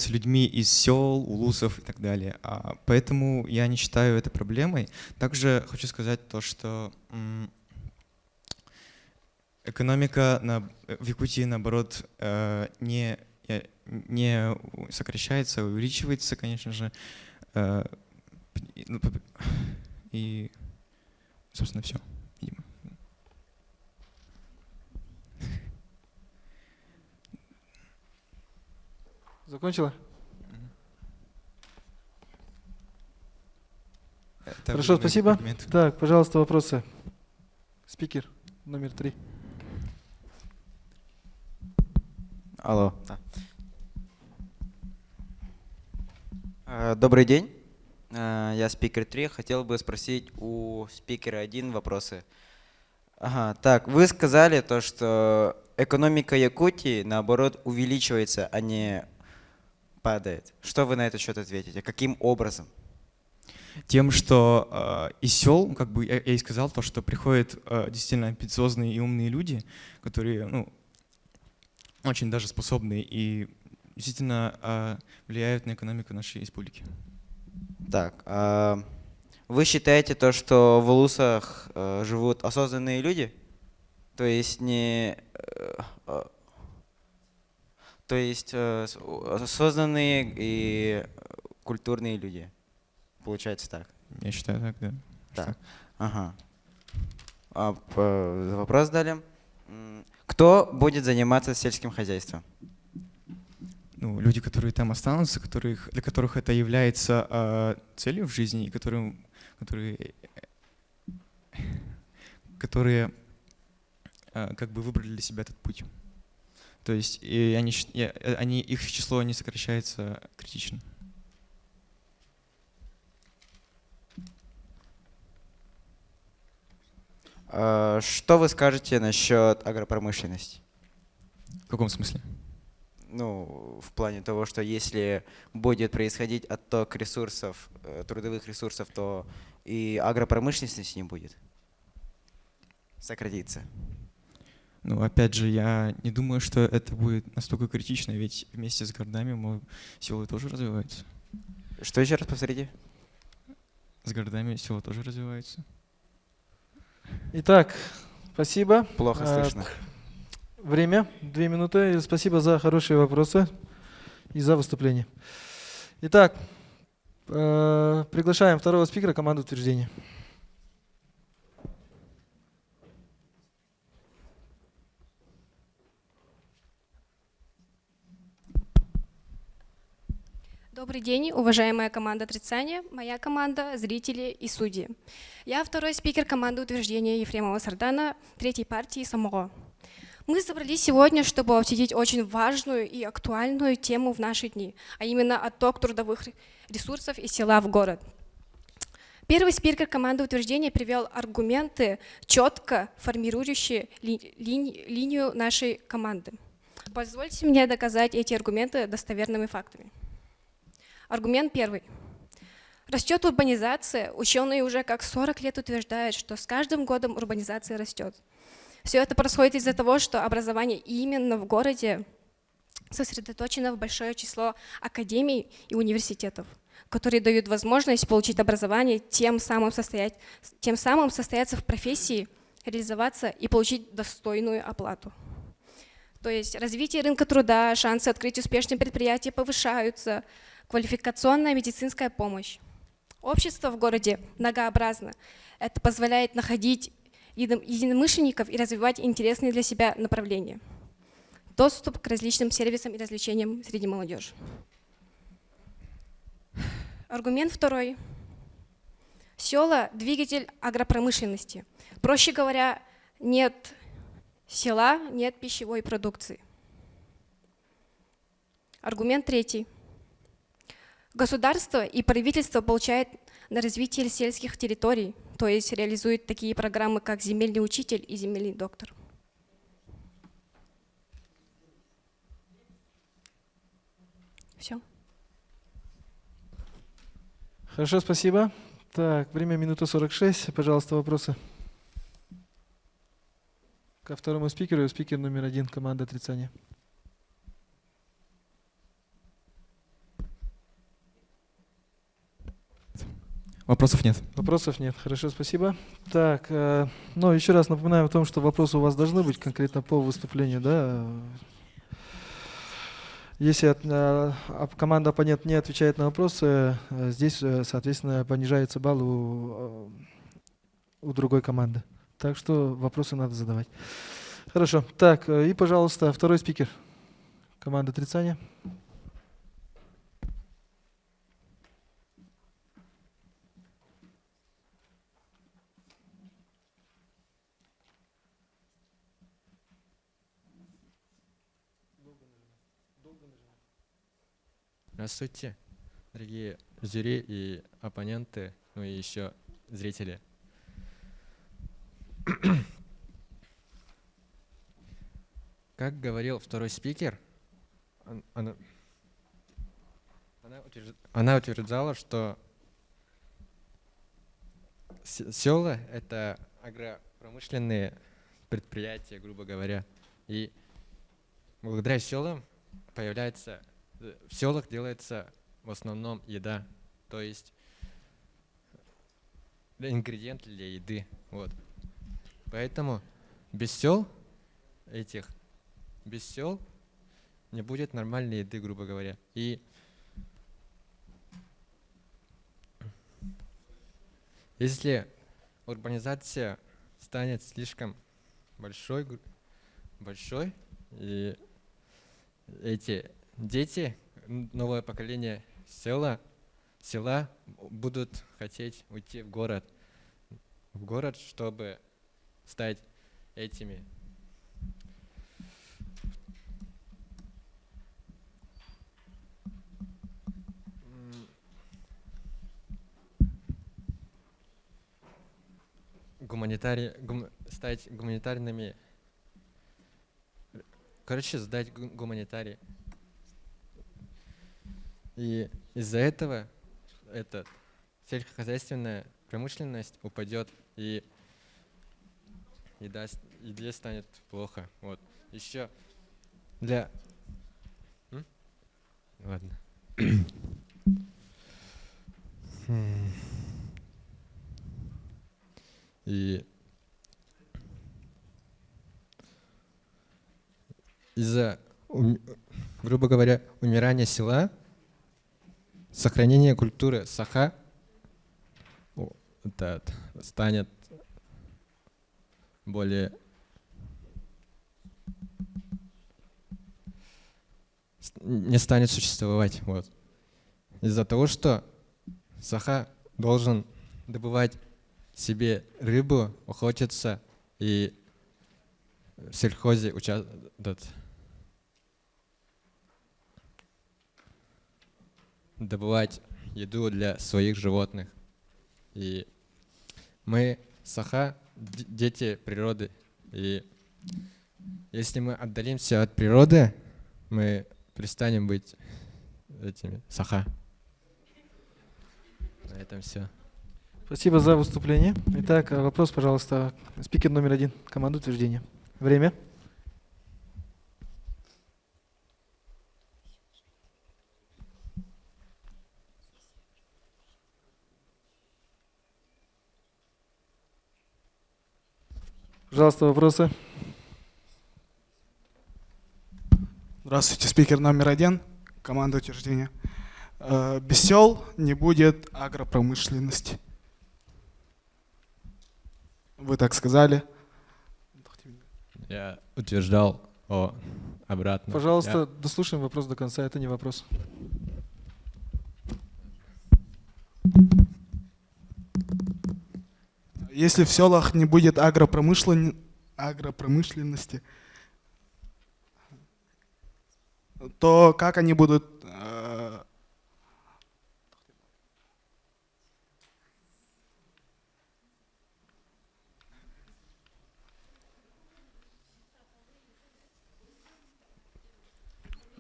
людьми из сел, улусов и так далее. Поэтому я не считаю это проблемой. Также хочу сказать то, что экономика в Якутии, наоборот, я не сокращается, а увеличивается, конечно же. И, собственно, все, видимо. Закончила? Это Хорошо, были мои спасибо. аргументы. Так, пожалуйста, вопросы. Спикер номер 3. Алло. Добрый день. Я спикер 3. Хотел бы спросить у спикера 1 вопросы. Ага, так, вы сказали то, что экономика Якутии, наоборот, увеличивается, а не падает. Что вы на этот счет ответите? Каким образом? Тем, что из сел, как бы я и сказал, то, что приходят действительно амбициозные и умные люди, которые очень даже способные и действительно влияют на экономику нашей республики. Так, вы считаете то, что в Улусах живут осознанные люди? То есть осознанные и культурные люди? Получается так? Я считаю так, да. Так, ага. Вопрос далее. Кто будет заниматься сельским хозяйством? Люди, которые там останутся, для которых это является целью в жизни, и которые как бы выбрали для себя этот путь. То есть их число не сокращается критично. Что вы скажете насчет агропромышленности? В каком смысле? В плане того, что если будет происходить отток ресурсов, трудовых ресурсов, то и агропромышленности не будет. Сократится. Опять же, я не думаю, что это будет настолько критично, ведь вместе с городами село тоже развивается. Что еще раз повторите? С городами село тоже развивается. Итак, спасибо. Плохо слышно. Время 2 минуты. Спасибо за хорошие вопросы и за выступление. Итак, приглашаем второго спикера команды утверждения. Добрый день, уважаемая команда отрицания, моя команда, зрители и судьи. Я второй спикер команды утверждения Ефремова Сардана, третьей партии САМО. Мы собрались сегодня, чтобы обсудить очень важную и актуальную тему в наши дни, а именно отток трудовых ресурсов из села в город. Первый спикер команды утверждения привел аргументы, четко формирующие линию нашей команды. Позвольте мне доказать эти аргументы достоверными фактами. Аргумент первый. Растет урбанизация. Ученые уже как 40 лет утверждают, что с каждым годом урбанизация растет. Все это происходит из-за того, что образование именно в городе сосредоточено в большое число академий и университетов, которые дают возможность получить образование, тем самым состояться в профессии, реализоваться и получить достойную оплату. То есть развитие рынка труда, шансы открыть успешные предприятия повышаются, квалификационная медицинская помощь. Общество в городе многообразно. Это позволяет находить единомышленников и развивать интересные для себя направления. Доступ к различным сервисам и развлечениям среди молодежи. Аргумент второй. Села – двигатель агропромышленности. Проще говоря, нет села, нет пищевой продукции. Аргумент третий. Государство и правительство получают на развитие сельских территорий, то есть реализуют такие программы, как земельный учитель и земельный доктор. Все. Хорошо, спасибо. Так, время минута 46. Пожалуйста, вопросы. Ко второму спикеру, спикер номер 1, команда отрицания. Вопросов нет. Вопросов нет. Хорошо, спасибо. Так, еще раз напоминаем о том, что вопросы у вас должны быть конкретно по выступлению, да? Если команда оппонент не отвечает на вопросы, здесь, соответственно, понижается балл у другой команды. Так что вопросы надо задавать. Хорошо. Так, и, пожалуйста, второй спикер. Команда отрицания. Здравствуйте, дорогие жюри и оппоненты, ну и еще зрители. Как говорил второй спикер, она утверждала, что села — это агропромышленные предприятия, грубо говоря. И благодаря селам в селах делается в основном еда, то есть ингредиенты для еды. Вот. Поэтому без сел не будет нормальной еды, грубо говоря. И если урбанизация станет слишком большой, и эти дети, новое поколение села будут хотеть уйти в город, чтобы стать этими. Стать гуманитарными. Короче, сдать гуманитарий. И из-за этого сельскохозяйственная промышленность упадет, и еде станет плохо. Вот. Еще Ладно. И из-за, грубо говоря, умирания села, сохранение культуры саха станет не станет существовать. Вот. Из-за того, что саха должен добывать себе рыбу, охотиться и в сельхозе добывать еду для своих животных. И мы саха — дети природы. И если мы отдалимся от природы, мы перестанем быть этими саха. На этом все. Спасибо за выступление. Итак, вопрос, пожалуйста, спикер номер 1, команда утверждения. Время. Пожалуйста, вопросы. Здравствуйте, спикер номер 1, команда утверждения. Без сел не будет агропромышленности. Вы так сказали. Я утверждал обратно. Пожалуйста, дослушаем вопрос до конца, это не вопрос. Если в селах не будет агропромышленности, то как они будут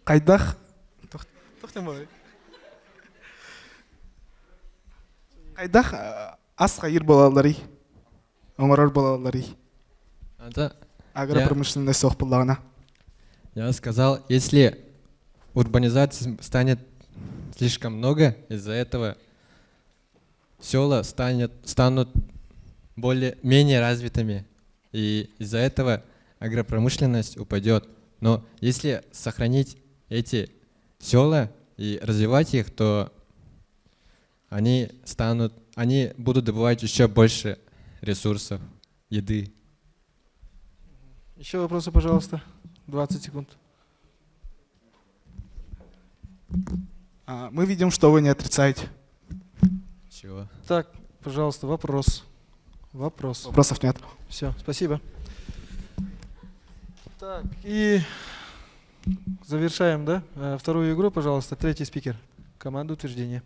Кайдах ас хайыр балалары, омарар балалары. Агропромышленность охпыллагына. Я сказал, если урбанизации станет слишком много, из-за этого села станут менее развитыми, и из-за этого агропромышленность упадет. Но если сохранить эти села и развивать их, то они будут добывать еще больше ресурсов, еды. Еще вопросы, пожалуйста. 20 секунд. Мы видим, что вы не отрицаете. Чего? Так, пожалуйста, вопрос. Вопрос. Вопросов нет. Все, спасибо. Так, и завершаем, да? Вторую игру, пожалуйста. Третий спикер. Команда утверждения.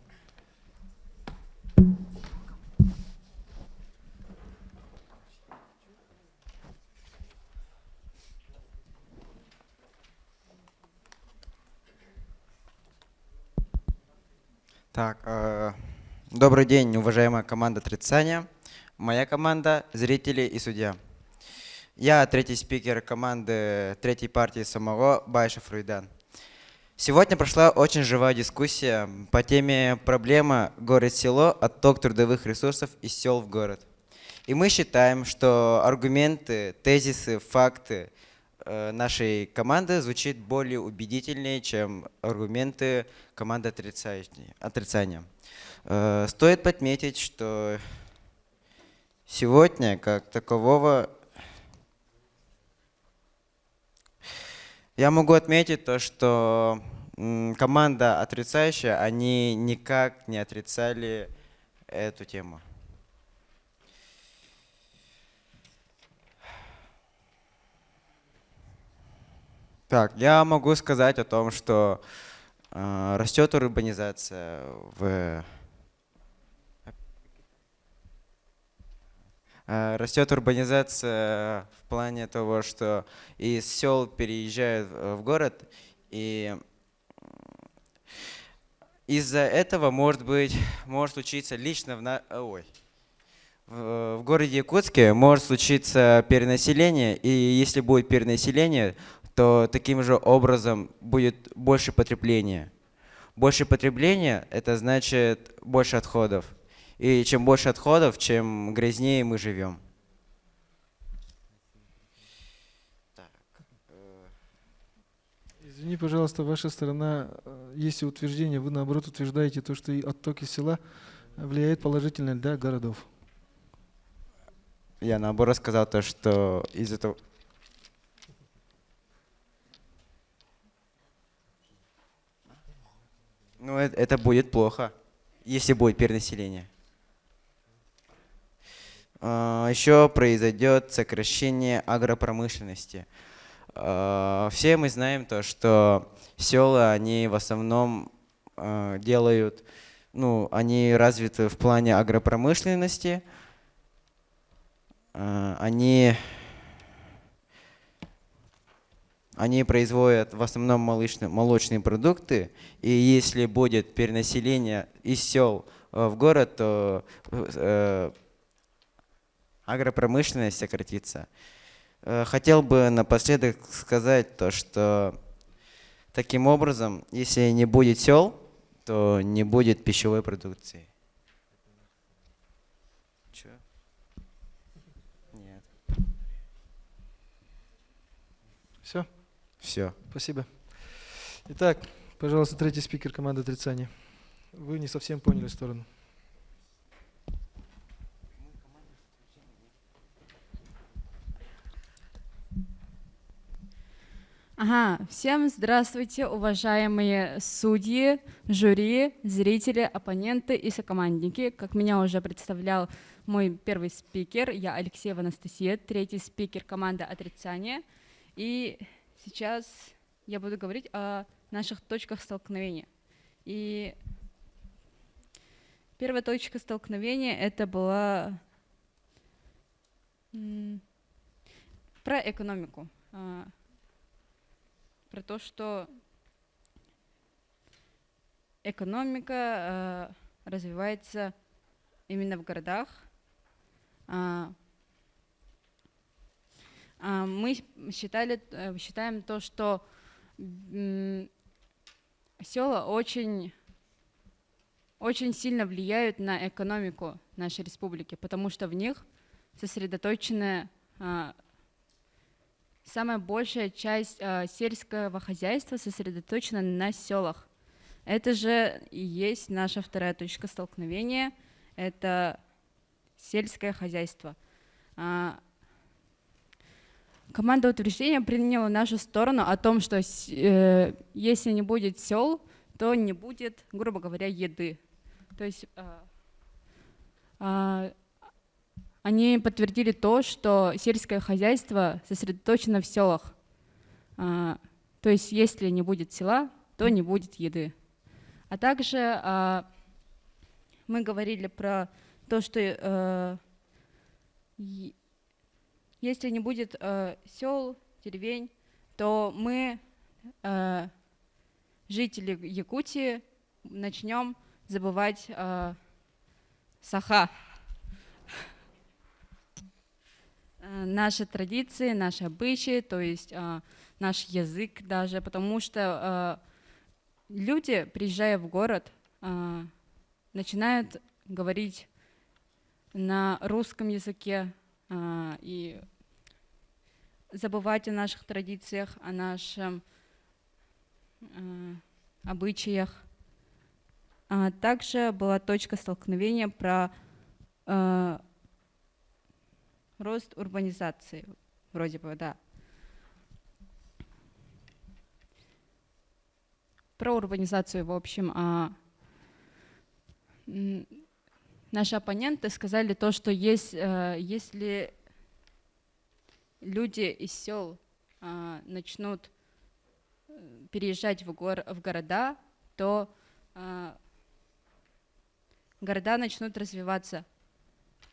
Так, добрый день, уважаемая команда отрицания. Моя команда, зрители и судья. Я третий спикер команды третьей партии самого Байшев Руйдан. Сегодня прошла очень живая дискуссия по теме проблема город-село, отток трудовых ресурсов из сел в город. И мы считаем, что аргументы, тезисы, факты нашей команды звучат более убедительнее, чем аргументы команды отрицания. Стоит отметить, что сегодня, как такового, я могу отметить то, что команда отрицающая, они никак не отрицали эту тему. Так, я могу сказать о том, что растет урбанизация в плане того, что из сел переезжают в город, и из-за этого может случиться лично в городе Якутске может случиться перенаселение, и если будет перенаселение, то таким же образом будет больше потребления. Больше потребления – это значит больше отходов. И чем больше отходов, чем грязнее мы живем. Извини, пожалуйста, ваша сторона, если утверждение, вы наоборот утверждаете то, что и отток из села влияет положительно для городов. Я наоборот сказал то, что из-за того… Ну, это будет плохо, если будет перенаселение. Еще произойдет сокращение агропромышленности. Все мы знаем то, что села, они в основном делают, они развиты в плане агропромышленности. Они производят в основном молочные продукты, и если будет перенаселение из сел в город, то агропромышленность сократится. Хотел бы напоследок сказать то, что таким образом, если не будет сел, то не будет пищевой продукции. Чё? Нет. Все? Все. Спасибо. Итак, пожалуйста, третий спикер команды отрицания. Вы не совсем поняли сторону. Всем здравствуйте, уважаемые судьи, жюри, зрители, оппоненты и сокомандники. Как меня уже представлял мой первый спикер, я Алексеева Анастасия, третий спикер команды отрицания. И сейчас я буду говорить о наших точках столкновения. И первая точка столкновения это была про экономику. Про то, что экономика развивается именно в городах. Мы считаем то, что села очень сильно влияют на экономику нашей республики, потому что в них сосредоточены самая большая часть сельского хозяйства сосредоточена на селах. Это же и есть наша вторая точка столкновения. Это сельское хозяйство. Команда утверждения приняла нашу сторону о том, что если не будет сел, то не будет, грубо говоря, еды. То есть они подтвердили то, что сельское хозяйство сосредоточено в селах. То есть если не будет села, то не будет еды. А также мы говорили про то, что если не будет сел, деревень, то мы, жители Якутии, начнем забывать саха. Наши традиции, наши обычаи, то есть наш язык даже, потому что люди, приезжая в город, начинают говорить на русском языке и забывать о наших традициях, о наших обычаях. Также была точка столкновения про рост урбанизации, вроде бы, да. Про урбанизацию, в общем, наши оппоненты сказали то, что если люди из сел начнут переезжать в города, то города начнут развиваться.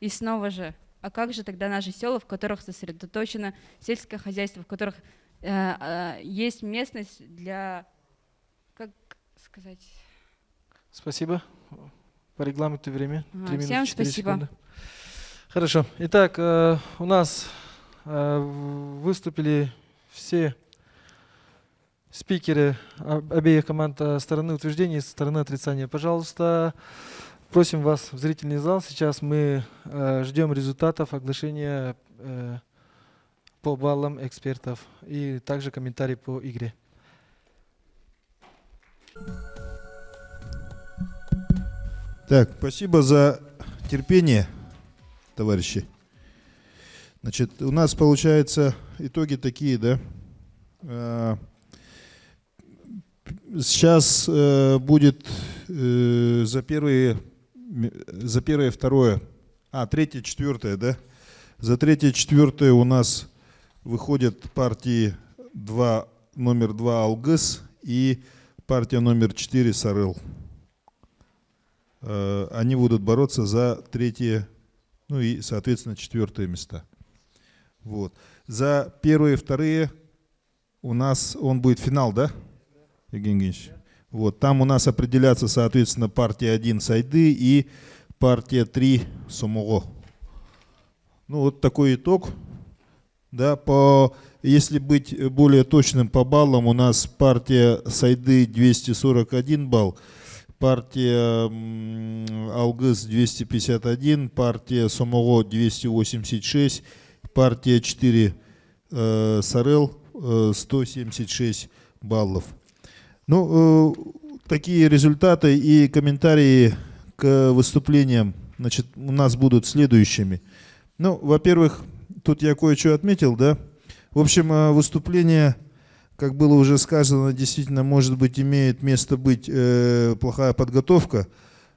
И снова же, а как же тогда наши села, в которых сосредоточено сельское хозяйство, в которых есть местность для, как сказать? Спасибо. По регламенту время. 3 минуты, всем 4 спасибо. секунды. Хорошо. Итак, у нас выступили все спикеры обеих команд стороны утверждения и стороны отрицания. Пожалуйста, просим вас в зрительный зал. Сейчас мы ждем результатов оглашения по баллам экспертов и также комментарий по игре. Так, спасибо за терпение, товарищи. Значит, у нас получается итоги такие, да? Сейчас будет за первое, второе, третье, четвертое, да? За третье, четвертое у нас выходят партии номер 2 Алгыс и партия номер 4 Сарыл. Они будут бороться за третье, ну и, соответственно, четвертое места. Вот. За первые, вторые у нас будет финал, да, Евгений Евгеньевич? Вот. Там у нас определятся, соответственно, партия 1 Сайды и партия 3 Сомого. Ну, вот такой итог. Да, если быть более точным по баллам, у нас партия Сайды 241 балл, партия Алгыс 251, партия Сомого 286, партия 4 Сарыл 176 баллов. Ну, такие результаты и комментарии к выступлениям, значит, у нас будут следующими. Ну, во-первых, тут я кое-что отметил, да. В общем, выступление, как было уже сказано, действительно, может быть, имеет место быть плохая подготовка.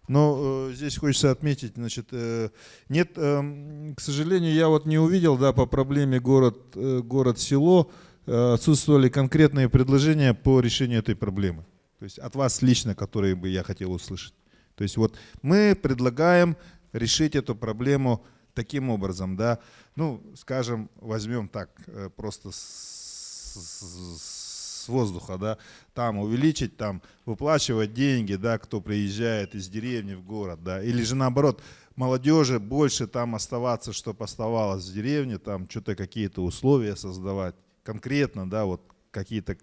Но здесь хочется отметить, значит, нет, к сожалению, я вот не увидел, да, по проблеме город-село, отсутствовали конкретные предложения по решению этой проблемы. То есть от вас лично, которые бы я хотел услышать. То есть вот мы предлагаем решить эту проблему таким образом, да, ну, скажем, возьмем так, просто с воздуха, да, там увеличить, там выплачивать деньги, да, кто приезжает из деревни в город, да, или же наоборот, молодежи больше там оставаться, чтобы оставалось в деревне, там что-то какие-то условия создавать, конкретно, да, вот какие-то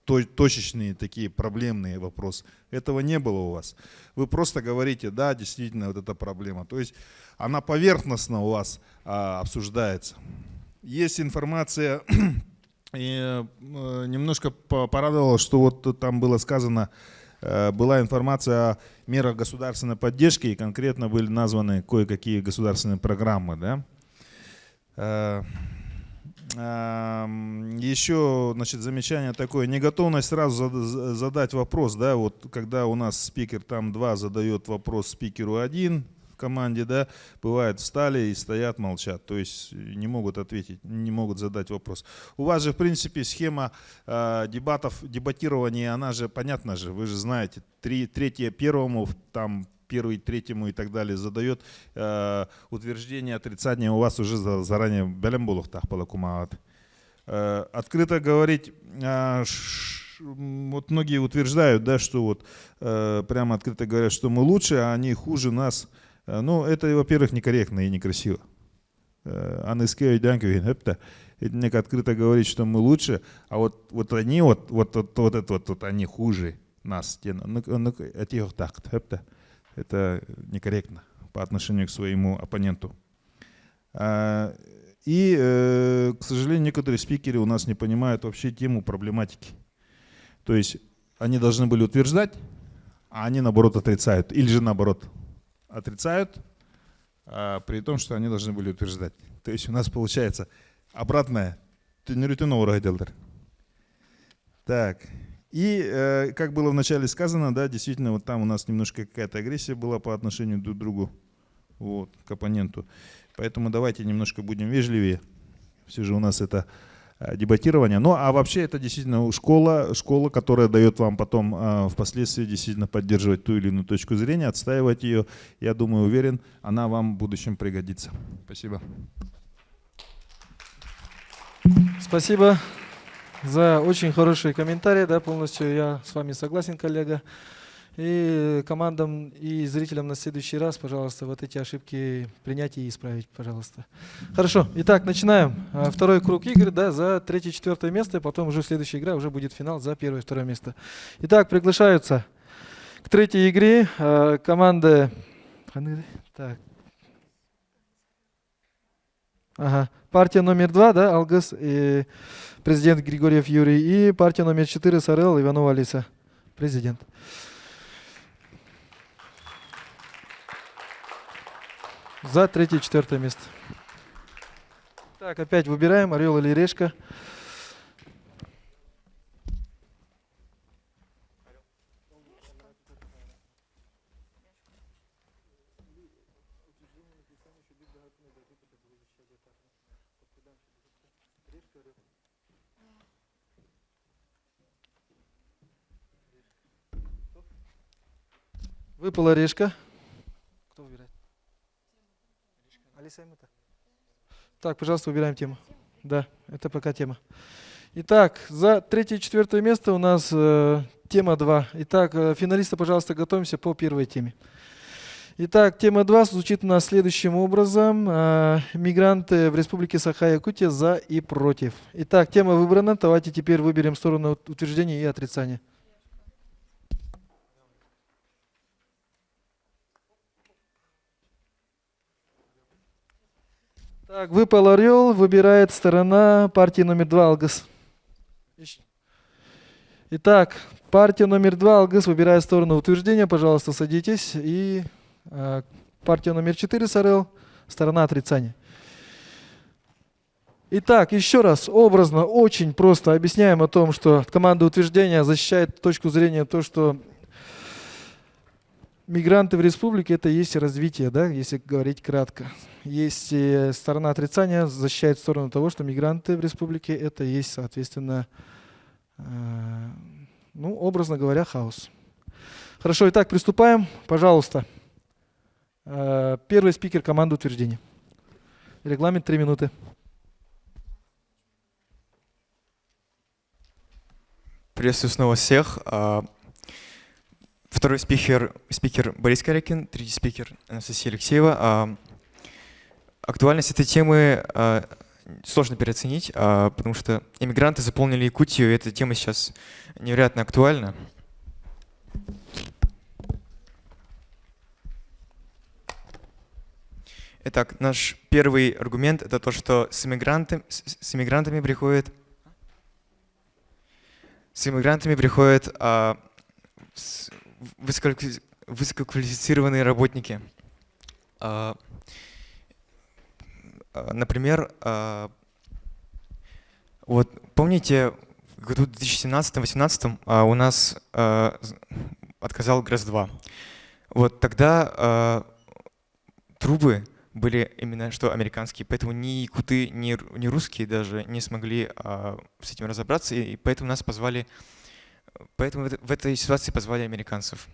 точечные такие проблемные вопросы. Этого не было у вас. Вы просто говорите, да, действительно, вот эта проблема. То есть она поверхностно у вас обсуждается. Есть информация И немножко порадовало, что вот там было сказано, была информация о мерах государственной поддержки, и конкретно были названы кое-какие государственные программы. Да? Еще, значит, замечание такое, неготовность сразу задать вопрос, да, вот когда у нас спикер там 2 задает вопрос спикеру 1 в команде, да, бывает встали и стоят, молчат, то есть не могут ответить, не могут задать вопрос. У вас же, в принципе, схема дебатирования, она же, понятно же, вы же знаете, третье первому, там, первый третьему и так далее задает утверждение, отрицание у вас уже заранее белем булухтах полакумават. Открыто говорить, вот многие утверждают, да, что вот прямо открыто говорят, что мы лучше, а они хуже нас. Ну, это, во-первых, некорректно и некрасиво. Это открыто говорить, что мы лучше, а вот они, вот они хуже нас. Это некорректно по отношению к своему оппоненту. И, к сожалению, некоторые спикеры у нас не понимают вообще тему проблематики. То есть они должны были утверждать, а они наоборот отрицают. Или же наоборот отрицают, при том, что они должны были утверждать. То есть у нас получается обратное. Так. И, как было вначале сказано, да, действительно, вот там у нас немножко какая-то агрессия была по отношению друг к другу, вот, к оппоненту. Поэтому давайте немножко будем вежливее. Все же у нас это дебатирование. Ну, а вообще это действительно школа, которая дает вам потом впоследствии действительно поддерживать ту или иную точку зрения, отстаивать ее. Я думаю, уверен, она вам в будущем пригодится. Спасибо. Спасибо за очень хорошие комментарии, да, полностью я с вами согласен, коллега. И командам и зрителям на следующий раз, пожалуйста, вот эти ошибки принять и исправить, пожалуйста. Хорошо, итак, начинаем. Второй круг игр, да, за 3-4 место, и потом уже следующая игра уже будет финал за 1-2 место. Итак, приглашаются к 3-й игре команды. Так. Ага. Партия номер 2, да, Алгыс и президент Григорьев Юрий, и партия номер 4, СРЛ, Иванова Алиса, президент. За 3-4 место. Так, опять выбираем, орел или решка. Выпала решка. Кто выбирает? Алиса Эмета. Так, пожалуйста, выбираем тему. Да, это пока тема. Итак, за 3-4 место у нас тема 2. Итак, финалисты, пожалуйста, готовимся по первой теме. Итак, тема 2 звучит у нас следующим образом. Мигранты в Республике Саха-Якутия за и против. Итак, тема выбрана. Давайте теперь выберем сторону утверждения и отрицания. Так, выпал орел, выбирает сторона партии номер 2 Алгыс. Итак, партия номер 2 Алгыс выбирает сторону утверждения, пожалуйста, садитесь. И партия номер 4 СРЛ, сторона отрицания. Итак, еще раз, образно, очень просто объясняем о том, что команда утверждения защищает точку зрения, то, что мигранты в республике — это есть развитие, да, если говорить кратко. Есть сторона отрицания, защищает сторону того, что мигранты в республике — это есть, соответственно, ну, образно говоря, хаос. Хорошо, итак, приступаем. Пожалуйста. Первый спикер команды утверждения. Регламент 3 минуты. Приветствую снова всех. Второй спикер Борис Карякин, третий спикер Анастасия Алексеева. Актуальность этой темы сложно переоценить, потому что иммигранты заполнили Якутию, и эта тема сейчас невероятно актуальна. Итак, наш первый аргумент — это то, что с иммигрантами приходит с иммигрантами приходят высококвалифицированные работники. Например, вот помните, в году 2017-2018 у нас отказал ГРЭС-2. Вот тогда трубы были именно что американские, поэтому ни якуты, ни русские даже не смогли с этим разобраться, и поэтому нас позвали, поэтому в этой ситуации позвали американцев.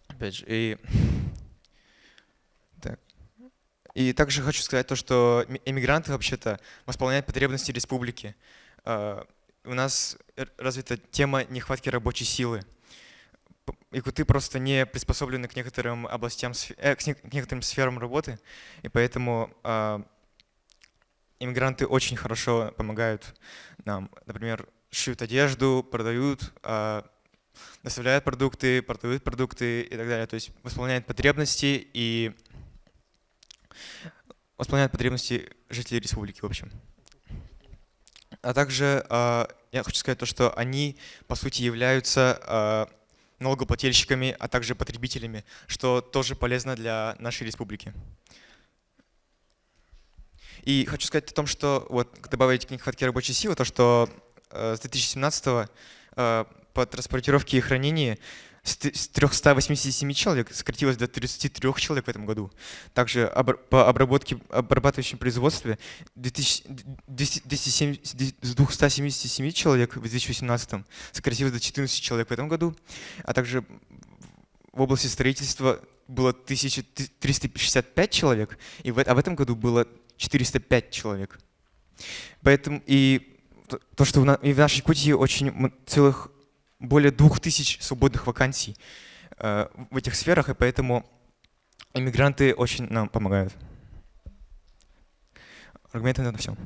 Опять же, и также хочу сказать то, что эмигранты вообще-то восполняют потребности республики. У нас развита тема нехватки рабочей силы. Якуты просто не приспособлены к некоторым областям, к некоторым сферам работы, и поэтому иммигранты очень хорошо помогают нам. Например, шьют одежду, продают, доставляют продукты, продают продукты и так далее. То есть восполняют потребности и восполняют потребности жителей республики, в общем. А также я хочу сказать то, что они, по сути, являются налогоплательщиками, а также потребителями, что тоже полезно для нашей республики. И хочу сказать о том, что вот добавить к нехватке рабочей силы, то что с 2017 по транспортировке и хранении с 387 человек сократилось до 33 человек в этом году. Также по обрабатывающем производстве с 277 человек в 2018 сократилось до 14 человек в этом году. А также в области строительства было 1365 человек, а в этом году было 405 человек. Поэтому и то, что и в нашей Якутии очень целых более 2000 свободных вакансий в этих сферах, и поэтому иммигранты очень нам помогают. Аргументы на все.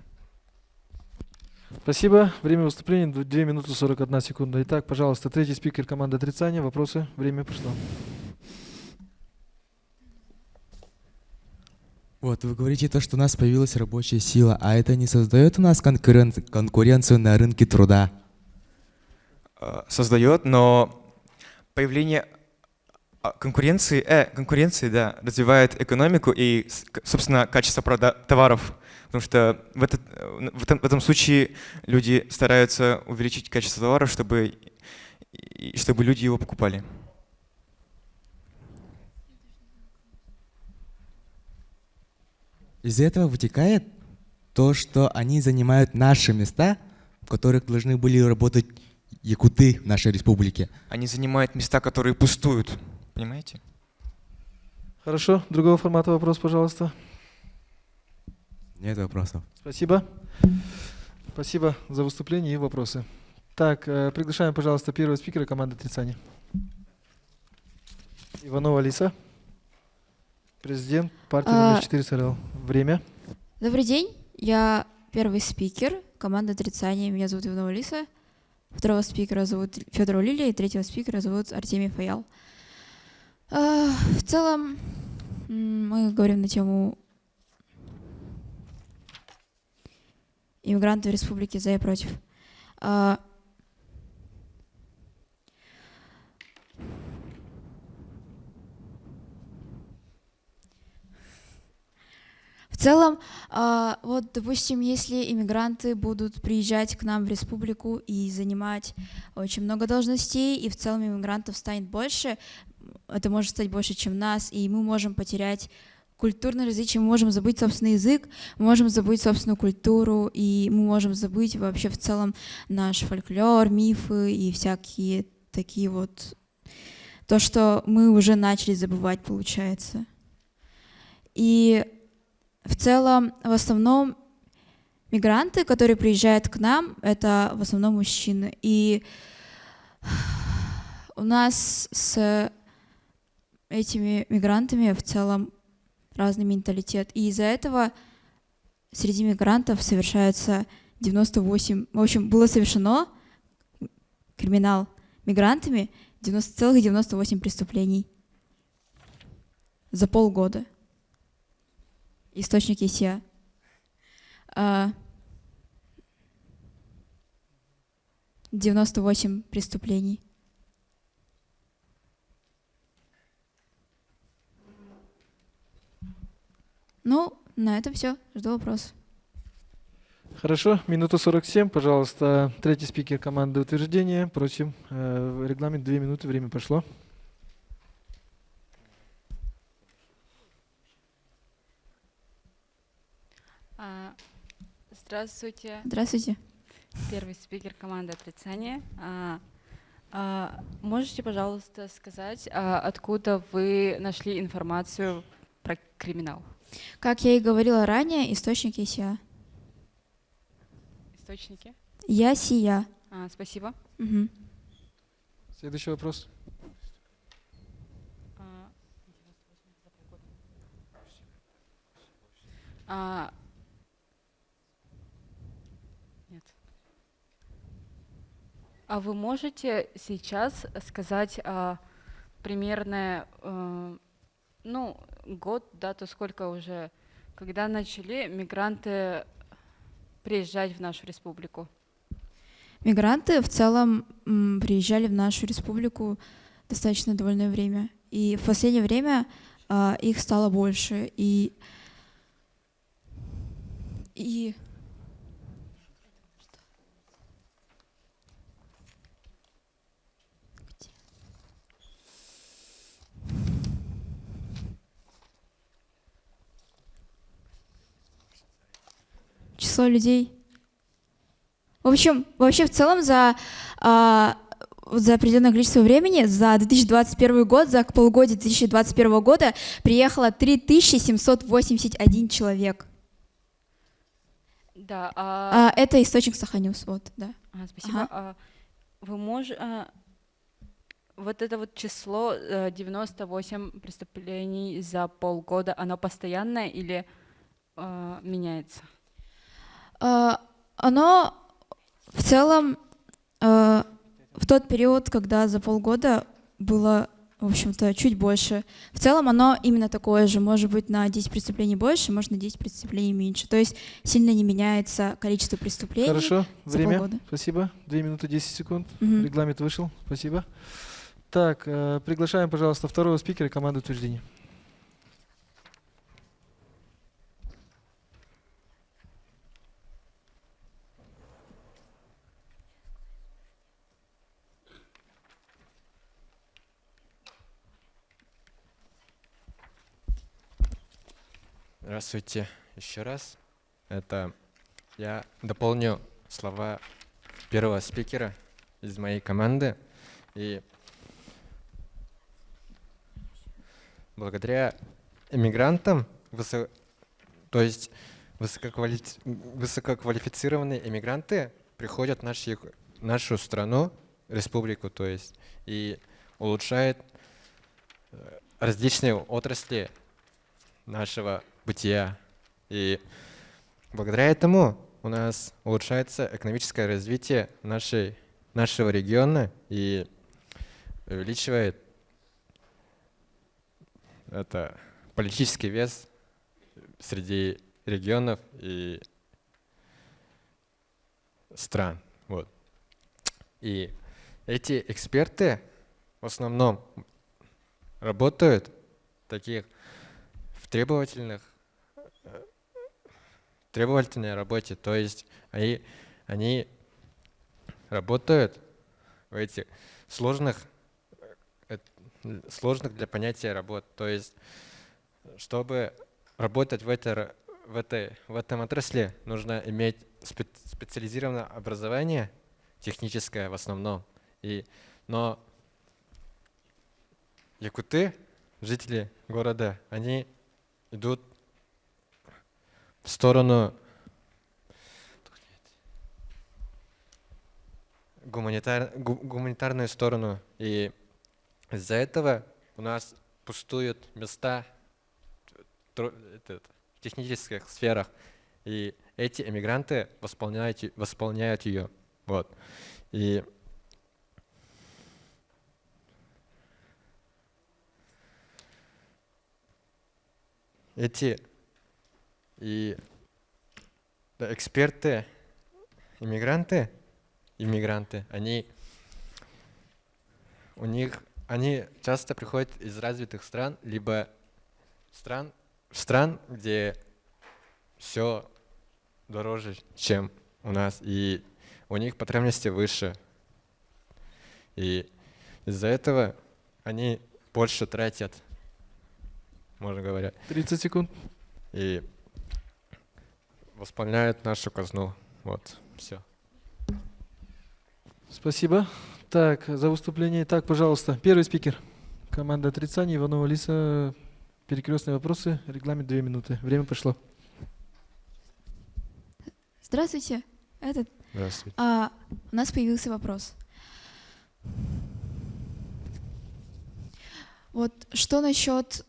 Спасибо. Время выступления 2 минуты 41 секунда. Итак, пожалуйста, третий спикер команды отрицания. Вопросы? Время пошло. Вот, вы говорите то, что у нас появилась рабочая сила, а это не создает у нас конкуренцию на рынке труда? Создает, но появление конкуренции, да, развивает экономику и, собственно, качество товаров. Потому что в этом случае люди стараются увеличить качество товаров, чтобы люди его покупали. Из этого вытекает то, что они занимают наши места, в которых должны были работать якуты в нашей республике. Они занимают места, которые пустуют, понимаете? Хорошо. Другого формата вопрос, пожалуйста. Нет вопросов. Спасибо. Спасибо за выступление и вопросы. Так, приглашаем, пожалуйста, первого спикера команды отрицания. Иванова Алиса, президент партии номер 4 СРЛ. Время. Добрый день. Я первый спикер команды отрицания. Меня зовут Иванова Алиса. Второго спикера зовут Федорова Лилия, и третьего спикера зовут Артемий Фаял. В целом, мы говорим на тему иммигранты в республике за и против. В целом, вот, допустим, если иммигранты будут приезжать к нам в республику и занимать очень много должностей, и в целом иммигрантов станет больше, это может стать больше, чем нас, и мы можем потерять культурное различие, мы можем забыть собственный язык, мы можем забыть собственную культуру, и мы можем забыть вообще в целом наш фольклор, мифы и всякие такие вот, то, что мы уже начали забывать, получается. И в целом, в основном, мигранты, которые приезжают к нам, это в основном мужчины. И у нас с этими мигрантами в целом разный менталитет. И из-за этого среди мигрантов совершается 98... В общем, было совершено криминал мигрантами 90,98 преступлений за полгода. Источник ЕСИА. 98 преступлений. Ну, на этом все. Жду вопросов. Хорошо, минута 47, пожалуйста. Третий спикер команды утверждения. Просим. Регламент 2 минуты, время пошло. Здравствуйте. Здравствуйте. Первый спикер команды «Отрицание». Можете, пожалуйста, сказать, откуда вы нашли информацию про криминал? Как я и говорила ранее, источник есть я. Источники? Я сия. Спасибо. Мгм. Следующий вопрос. Нет. А вы можете сейчас сказать примерно, ну, год, дату, сколько уже, когда начали мигранты приезжать в нашу республику? Мигранты в целом приезжали в нашу республику достаточно довольное время. И в последнее время их стало больше. И число людей. В общем, вообще в целом за определенное количество времени, за 2021 год, за полугодие 2021 года приехало 3781 человек. Да. Это источник Саханюс, вот, да. Спасибо. Ага. Вы можете... Вот это вот число 98 преступлений за полгода, оно постоянное или меняется? Оно в целом в тот период, когда за полгода было, в общем-то, чуть больше. В целом оно именно такое же, может быть на 10 преступлений больше, может на 10 преступлений меньше. То есть сильно не меняется количество преступлений. Хорошо, за время. полгода. Спасибо. 2 минуты 10 секунд. Мгм. Регламент вышел. Спасибо. Так, приглашаем, пожалуйста, второго спикера команды утверждения. Здравствуйте еще раз. Это я дополню слова первого спикера из моей команды. И благодаря иммигрантам, то есть высококвалифицированные иммигранты приходят в нашу страну, республику, то есть, и улучшают различные отрасли нашего бытия. И благодаря этому у нас улучшается экономическое развитие нашего региона и увеличивает это политический вес среди регионов и стран. Вот. И эти эксперты в основном работают в требовательной работе, то есть они работают в этих сложных для понятия работ. То есть, чтобы работать в этом отрасли, нужно иметь специализированное образование, техническое в основном. Но якуты, жители города, они идут в сторону гуманитарную сторону. И из-за этого у нас пустуют места в технических сферах. И эти эмигранты восполняют ее. Вот. И эксперты, иммигранты, иммигранты, они часто приходят из развитых стран, либо стран, где все дороже, чем у нас, и у них потребности выше. И из-за этого они больше тратят, можно говоря. 30 секунд. И восполняют нашу казну. Вот, все. Спасибо. Так, за выступление. Так, пожалуйста, первый спикер. Команда отрицания, Иванова Лиса. Перекрестные вопросы. Регламент 2 минуты. Время пошло. Здравствуйте. Здравствуйте. У нас появился вопрос. Вот что насчет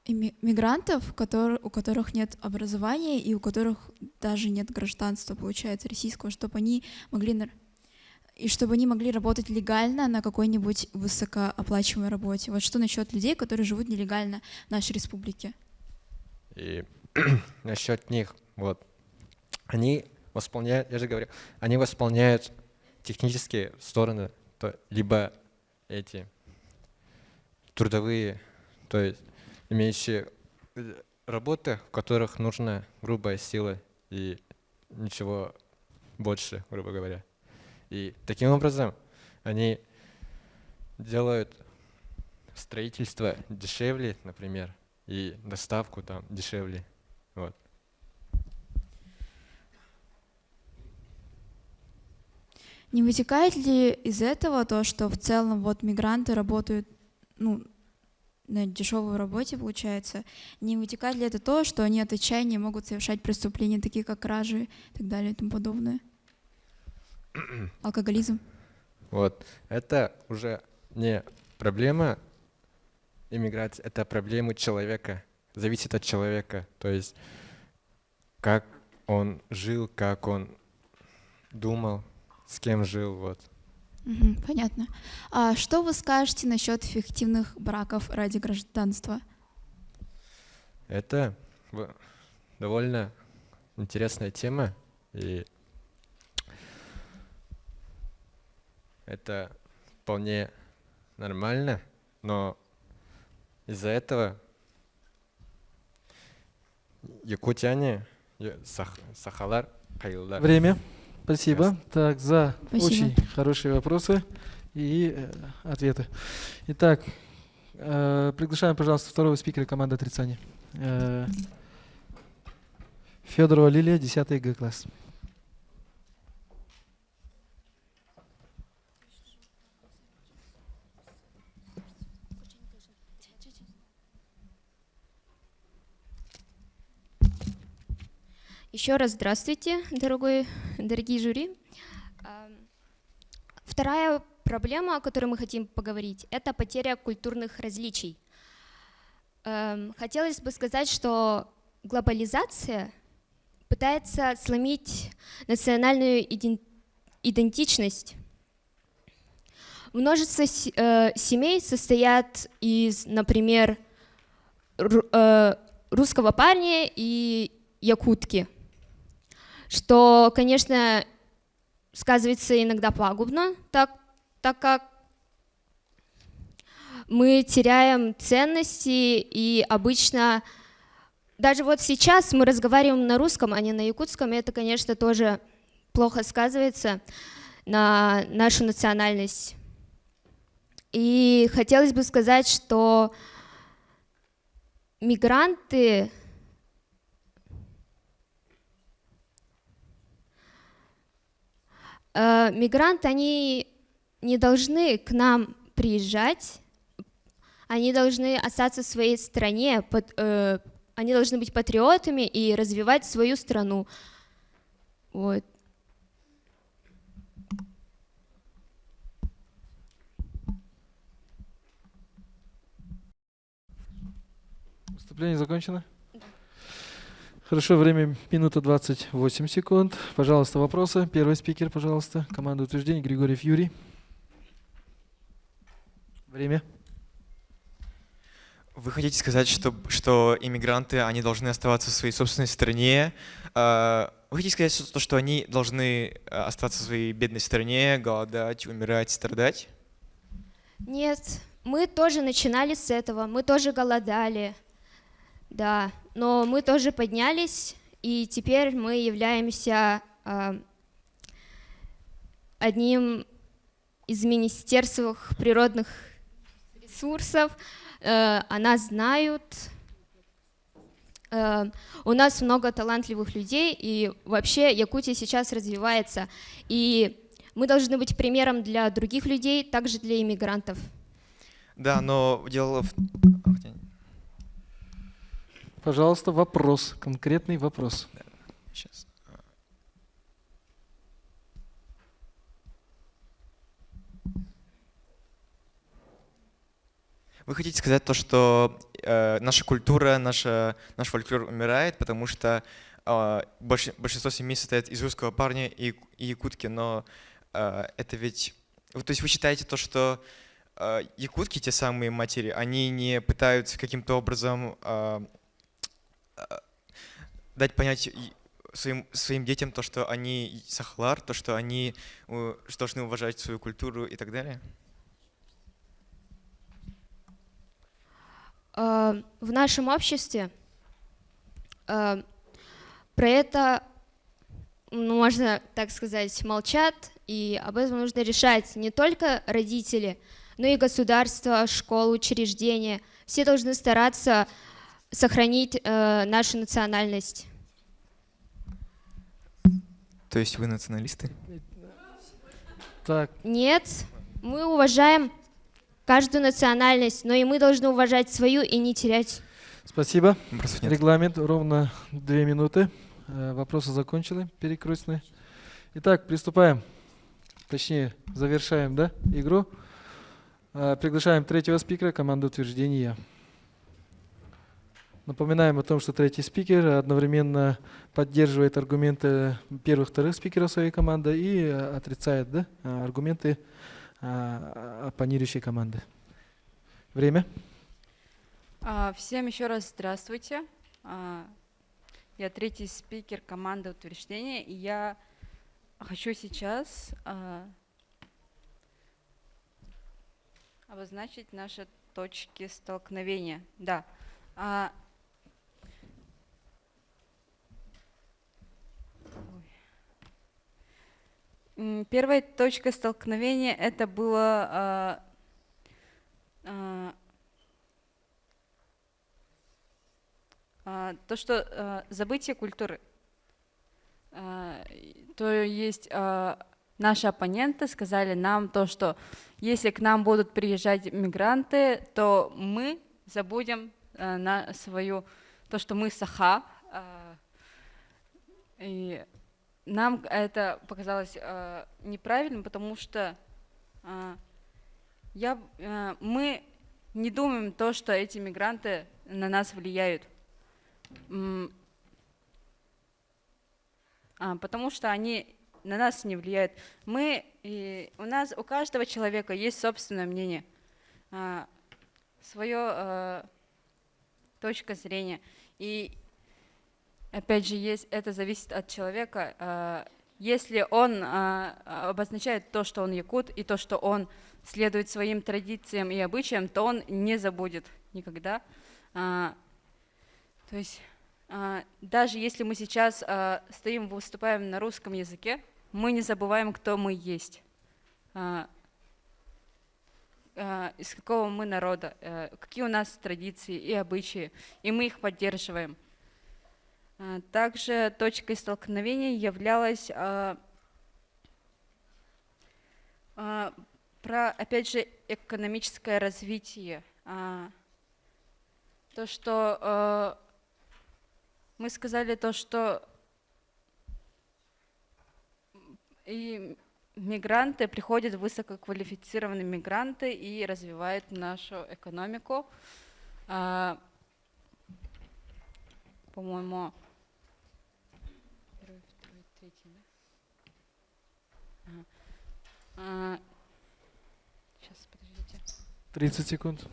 мигрантов, у которых нет образования и у которых даже нет гражданства, получается, российского, чтобы они могли работать легально на какой-нибудь высокооплачиваемой работе. Вот что насчет людей, которые живут нелегально в нашей республике? И насчет них, вот, они восполняют, я же говорю, они восполняют технические стороны, либо эти трудовые, то есть имеющие работы, в которых нужна грубая сила и ничего больше, грубо говоря. И таким образом они делают строительство дешевле, например, и доставку там дешевле. Вот. Не вытекает ли из этого то, что в целом вот мигранты работают, на дешевой работе, получается, не вытекает ли это то, что они от отчаяния могут совершать преступления, такие как кражи и так далее и тому подобное? Алкоголизм? Вот. Это уже не проблема иммиграции, это проблема человека. Зависит от человека. То есть, как он жил, как он думал, с кем жил. Вот. Понятно. А что вы скажете насчет фиктивных браков ради гражданства? Это довольно интересная тема, и это вполне нормально, но из-за этого якутяне, сахалар, кайылдар. Время. Спасибо. Так, за очень хорошие вопросы и ответы. Итак, приглашаем, пожалуйста, второго спикера команды отрицания. Федорова Лилия, 10 Г-класс. Еще раз здравствуйте, дорогие жюри. Вторая проблема, о которой мы хотим поговорить, это потеря культурных различий. Хотелось бы сказать, что глобализация пытается сломить национальную идентичность. Множество семей состоят из, например, русского парня и якутки, что, конечно, сказывается иногда пагубно, так как мы теряем ценности, и обычно, даже вот сейчас мы разговариваем на русском, а не на якутском, и это, конечно, тоже плохо сказывается на нашу национальность. И хотелось бы сказать, что мигранты они не должны к нам приезжать, они должны остаться в своей стране, они должны быть патриотами и развивать свою страну. Вот. Выступление закончено? Да. Хорошо, время минута 28 секунд. Пожалуйста, вопросы. Первый спикер, пожалуйста. Команда утверждений Григорьев Юрий. Время. Вы хотите сказать, что иммигранты, они должны оставаться в своей собственной стране, Вы хотите сказать, что они должны оставаться в своей бедной стране, голодать, умирать, страдать? Нет, мы тоже начинали с этого, мы тоже голодали, да, но мы тоже поднялись, и теперь мы являемся одним из министерств природных ресурсов, о нас знают, у нас много талантливых людей, и вообще Якутия сейчас развивается, и мы должны быть примером для других людей, также для иммигрантов. Да, но дело в... Пожалуйста, вопрос, конкретный вопрос. Сейчас. Вы хотите сказать то, что наша культура, наш фольклор умирает, потому что большинство семей состоят из русского парня и якутки, но это ведь... То есть вы считаете то, что якутки, те самые матери, они не пытаются каким-то образом дать понять своим детям то, что они сахлар, то, что они должны уважать свою культуру и так далее? В нашем обществе про это, можно так сказать, молчат, и об этом нужно решать не только родители, но и государство, школы, учреждения. Все должны стараться сохранить нашу национальность. То есть вы националисты? Так. Нет, мы уважаем каждую национальность, но и мы должны уважать свою и не терять. Спасибо. Вопросов нет. Регламент ровно 2 минуты. Вопросы закончили, перекрестные. Итак, приступаем. Точнее, завершаем, да, игру. Приглашаем третьего спикера команды утверждения. Напоминаем о том, что третий спикер одновременно поддерживает аргументы первых-вторых спикеров своей команды и отрицает, да, аргументы оппонирующей команды. Время. Всем еще раз здравствуйте. Я третий спикер команды утверждения, и я хочу сейчас обозначить наши точки столкновения. Да. Первой точкой столкновения это было то, что забытие культуры. То есть наши оппоненты сказали нам то, что если к нам будут приезжать мигранты, то мы забудем на свою, то, что мы саха. И нам это показалось неправильным, потому что мы не думаем то, что эти мигранты на нас влияют. Потому что они на нас не влияют. У каждого человека есть собственное мнение, свое точка зрения. И опять же, это зависит от человека. Если он обозначает то, что он якут, и то, что он следует своим традициям и обычаям, то он не забудет никогда. То есть даже если мы сейчас стоим, выступаем на русском языке, мы не забываем, кто мы есть, из какого мы народа, какие у нас традиции и обычаи, и мы их поддерживаем. Также точкой столкновения являлась опять же, экономическое развитие. То, что мы сказали, то, что и мигранты, приходят высококвалифицированные мигранты и развивают нашу экономику. По-моему, сейчас, подождите. 30 секунд.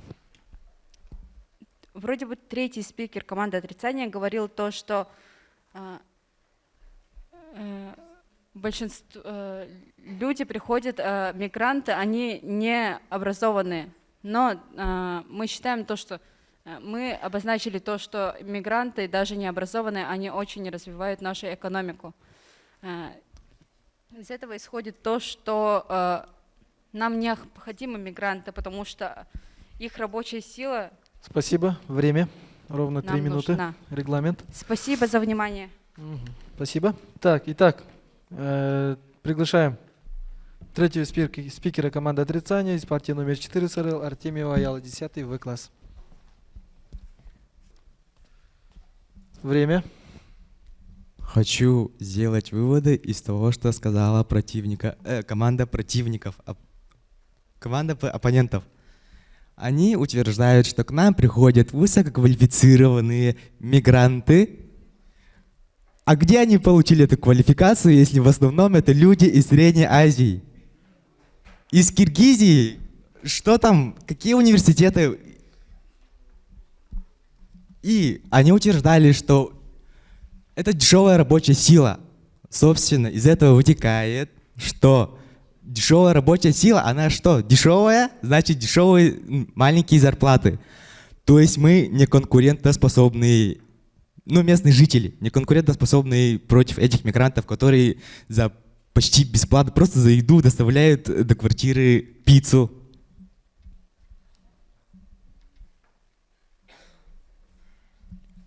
Вроде бы третий спикер команды отрицания говорил то, что большинство люди приходят, мигранты, они не образованные, но мы считаем то, что мы обозначили то, что мигранты, даже не образованные, они очень развивают нашу экономику. Из этого исходит то, что нам необходимы мигранты, потому что их рабочая сила. Спасибо. Время. Ровно 3 минуты. Нужна. Регламент. Спасибо за внимание. Спасибо. Так, итак, приглашаем третьего спикера команды отрицания из партии номер 4 СРЛ Артемьева Аяла, 10 В-класс. Время. Хочу сделать выводы из того, что сказала команда противников, команда оппонентов. Они утверждают, что к нам приходят высококвалифицированные мигранты. А где они получили эту квалификацию, если в основном это люди из Средней Азии? Из Киргизии? Что там? Какие университеты? И они утверждали, что это дешевая рабочая сила. Собственно, из этого вытекает, что дешевая рабочая сила, она что? Дешевая, значит дешевые маленькие зарплаты. То есть мы не конкурентоспособные, местные жители, не конкурентоспособные против этих мигрантов, которые за почти бесплатно, просто за еду доставляют до квартиры пиццу.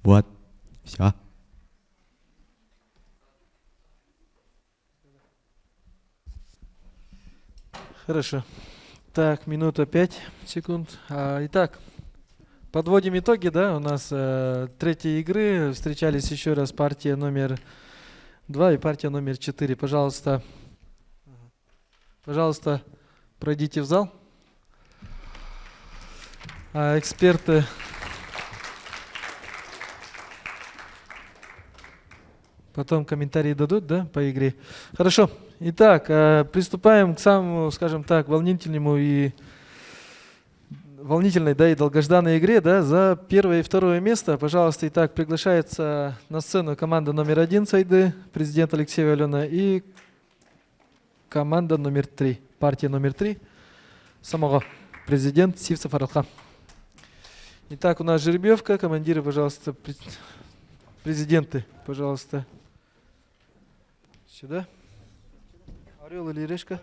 Вот, все. Хорошо. Так, минута 5 секунд. Итак, подводим итоги, да? У нас третьей игры встречались еще раз партия номер 2 и партия номер 4. Пожалуйста, пройдите в зал. Эксперты потом комментарии дадут, да, по игре. Хорошо. Итак, приступаем к самому, скажем так, волнительной, да, и долгожданной игре, да, за первое и второе место. Пожалуйста, итак, приглашается на сцену команда номер 1 Сайды, президент Алексеева Алена, и команда номер 3, партия номер 3, Самого, президент Сивцев Аралхан. Итак, у нас жеребьевка, командиры, пожалуйста, президенты, пожалуйста, сюда. Орел или решка?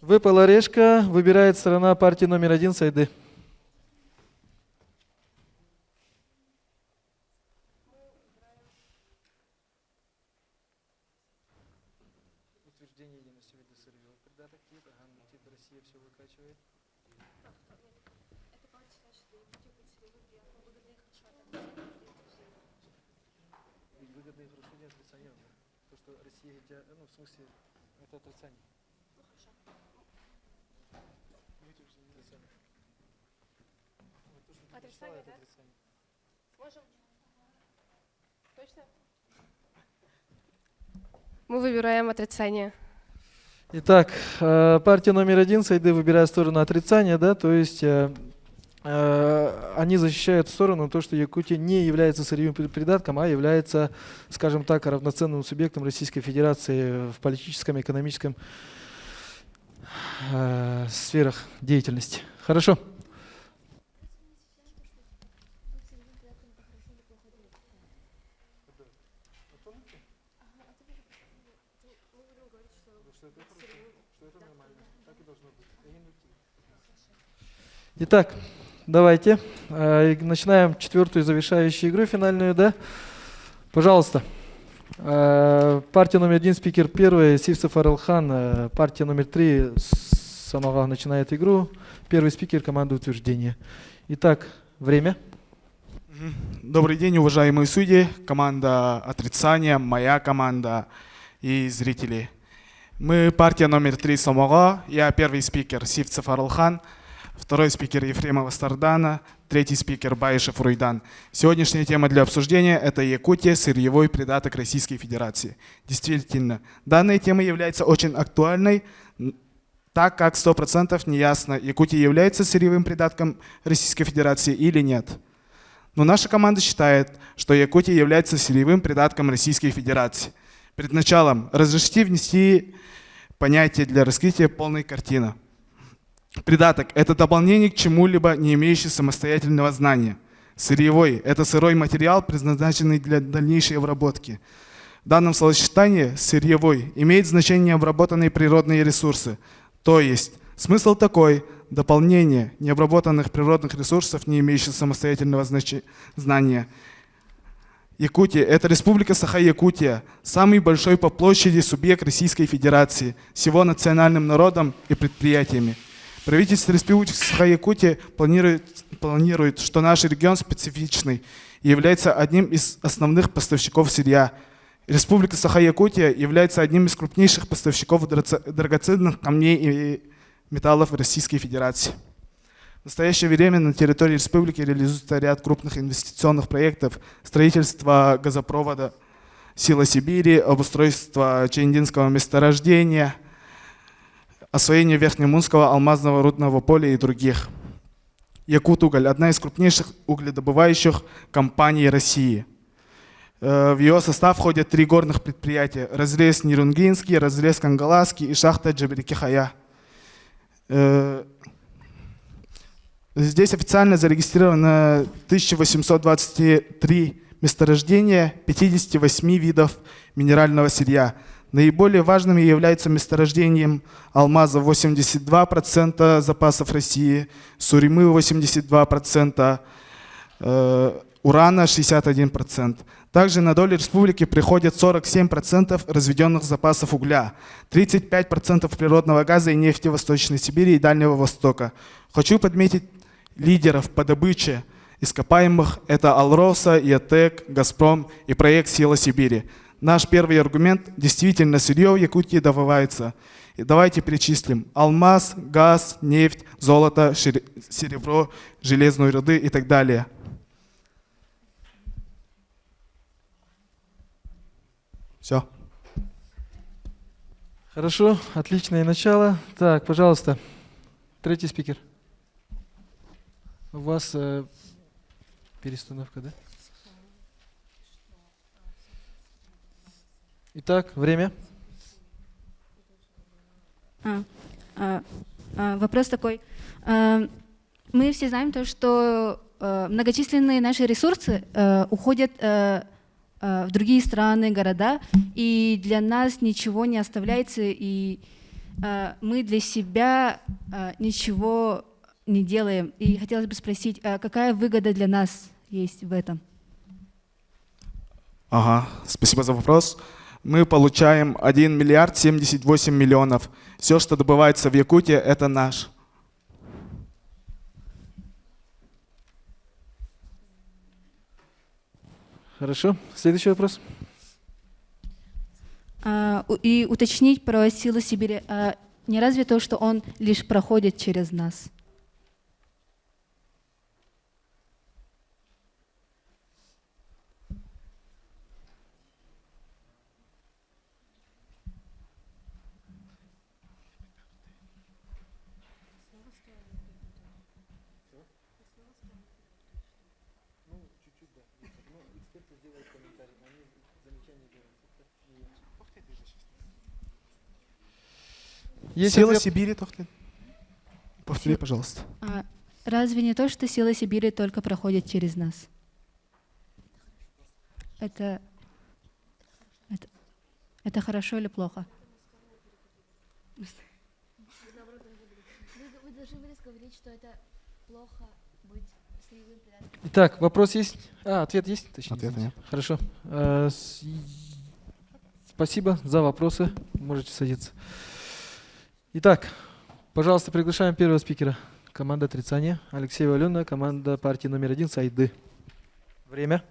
Выпала решка, выбирает сторона партии номер 1 Сайды. Утверждение единости вида сырьевого придаток ТИП, ТИП Россия все выкачивает. Выгодные расходы отрицания. То, что Россия, в смысле, это отрицание. Отрицание, да? Сможем? Точно? Мы выбираем отрицание. Итак, партия номер 1 Сайды выбирает сторону отрицания, да, то есть они защищают сторону то, что Якутия не является сырьевым придатком, а является, скажем так, равноценным субъектом Российской Федерации в политическом, экономическом сферах деятельности. Хорошо. Итак, давайте начинаем четвертую завершающую игру финальную, да? Пожалуйста. Партия номер 1, спикер 1, Сивцев Аралхан. Партия номер 3, Самого, начинает игру. Первый спикер команды утверждения. Итак, время. Добрый день, уважаемые судьи, команда отрицания, моя команда и зрители. Мы партия номер 3 Самого. Я первый спикер Сивцев Аралхан, второй спикер Ефремова Сардана, третий спикер Баишев Руйдан. Сегодняшняя тема для обсуждения – это Якутия, сырьевой придаток Российской Федерации. Действительно, данная тема является очень актуальной, так как 100% неясно, Якутия является сырьевым придатком Российской Федерации или нет. Но наша команда считает, что Якутия является сырьевым придатком Российской Федерации. Перед началом разрешите внести понятие для раскрытия полной картины. Придаток – это дополнение к чему-либо, не имеющий самостоятельного знания. Сырьевой – это сырой материал, предназначенный для дальнейшей обработки. В данном словосочетании «сырьевой» имеет значение обработанные природные ресурсы. То есть смысл такой – дополнение необработанных природных ресурсов, не имеющих самостоятельного знания. Якутия – это Республика Саха-Якутия, самый большой по площади субъект Российской Федерации, с его национальным народом и предприятиями. Правительство Республики Саха-Якутия планирует, что наш регион специфичный и является одним из основных поставщиков сырья. Республика Саха-Якутия является одним из крупнейших поставщиков драгоценных камней и металлов в Российской Федерации. В настоящее время на территории республики реализуется ряд крупных инвестиционных проектов: строительство газопровода «Сила Сибири», обустройство Чаиндинского месторождения, освоение Верхнемунского алмазного рудного поля и других. Якутуголь – одна из крупнейших угледобывающих компаний России. В ее состав входят 3 горных предприятия: разрез Нерунгинский, разрез Кангаласский и шахта Джаберики-Хая. Здесь официально зарегистрировано 1823 месторождения 58 видов минерального сырья. Наиболее важными являются месторождением алмаза 82% запасов России, Суримы 82%, урана 61%. Также на долю республики приходят 47% разведенных запасов угля, 35% природного газа и нефти Восточной Сибири и Дальнего Востока. Хочу подметить лидеров по добыче ископаемых – это Алроса, ЯТЭК, Газпром и проект «Сила Сибири». Наш первый аргумент – действительно сырье в Якутии добывается. И давайте перечислим: алмаз, газ, нефть, золото, серебро, железные руды и так далее. Все. Хорошо, отличное начало. Так, пожалуйста, третий спикер. У вас перестановка, да? Итак, время. Вопрос такой. Мы все знаем то, что многочисленные наши ресурсы уходят в другие страны, города, и для нас ничего не оставляется, и мы для себя ничего не делаем. И хотелось бы спросить, какая выгода для нас есть в этом? Ага, спасибо за вопрос. Мы получаем 1 миллиард 78 миллионов. Все, что добывается в Якутии, это наш. Хорошо. Следующий вопрос. И уточнить про «Силу Сибири». Не разве то, что он лишь проходит через нас? «Сила Сибири», повтори, пожалуйста. Разве не то, что «Сила Сибири» только проходит через нас? Это хорошо или плохо? Вы должны были говорить, что это плохо быть сырьевым придатком. Итак, вопрос есть? Ответ есть? Точнее, ответа нет. Хорошо. Спасибо за вопросы. Можете садиться. Итак, пожалуйста, приглашаем первого спикера. Команда отрицания. Алексеева Алена, команда партии номер 1 Сайды. Время.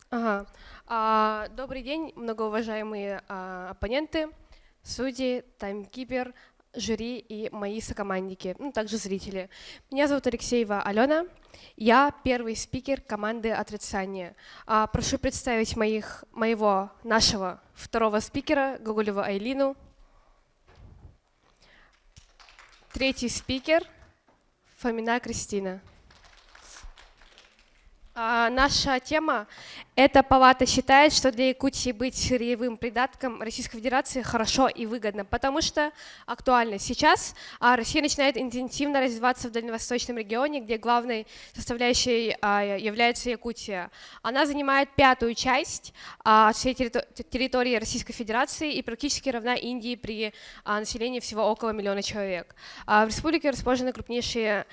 Ага. Добрый день, многоуважаемые оппоненты, судьи, таймкипер, жюри и мои сокомандники, ну, также зрители. Меня зовут Алексеева Алена, я первый спикер команды «Отрицание». Прошу представить нашего второго спикера Гоголеву Айлину. Третий спикер Фомина Кристина. Наша тема – это Палата считает, что для Якутии быть сырьевым придатком Российской Федерации хорошо и выгодно, потому что актуально сейчас Россия начинает интенсивно развиваться в дальневосточном регионе, где главной составляющей является Якутия. Она занимает 5-ю часть всей территории Российской Федерации и практически равна Индии при населении всего около 1 миллиона человек. В республике расположены крупнейшие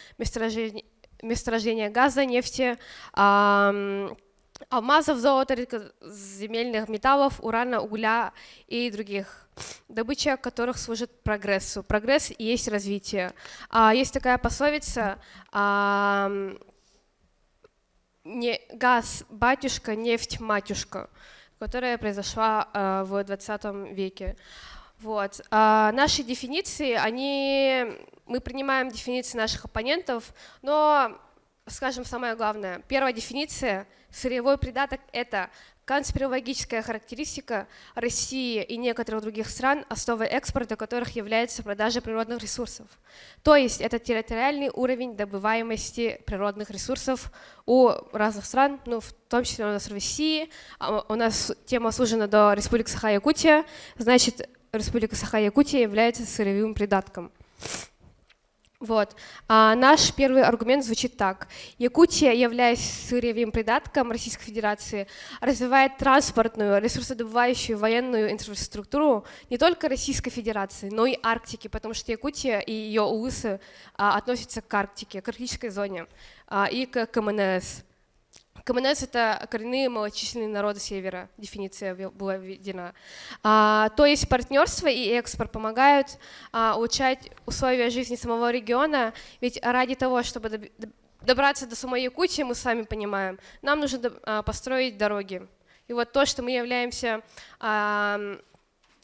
месторождения газа, нефти, алмазов, золота, земельных металлов, урана, угля и других, добыча которых служит прогрессу. Прогресс и есть развитие. Есть такая пословица: газ батюшка, нефть матюшка, которая произошла в 20 веке. Вот. Наши дефиниции, мы принимаем дефиниции наших оппонентов, но, скажем, самое главное. Первая дефиниция – сырьевой придаток – это конспирологическая характеристика России и некоторых других стран, основой экспорта которых является продажа природных ресурсов. То есть это территориальный уровень добываемости природных ресурсов у разных стран, ну, в том числе у нас в России. У нас тема сужена до Республики Саха-Якутия, значит, Республика Саха-Якутия является сырьевым придатком. Вот. Наш первый аргумент звучит так. Якутия, являясь сырьевым придатком Российской Федерации, развивает транспортную, ресурсодобывающую военную инфраструктуру не только Российской Федерации, но и Арктики, потому что Якутия и ее улысы относятся к Арктике, к арктической зоне и к КМНС. КМНС – это коренные малочисленные народы Севера, дефиниция была введена. То есть партнерство и экспорт помогают улучшать условия жизни самого региона, ведь ради того, чтобы добраться до самой Якутии, мы сами понимаем, нам нужно построить дороги. И вот то, что мы являемся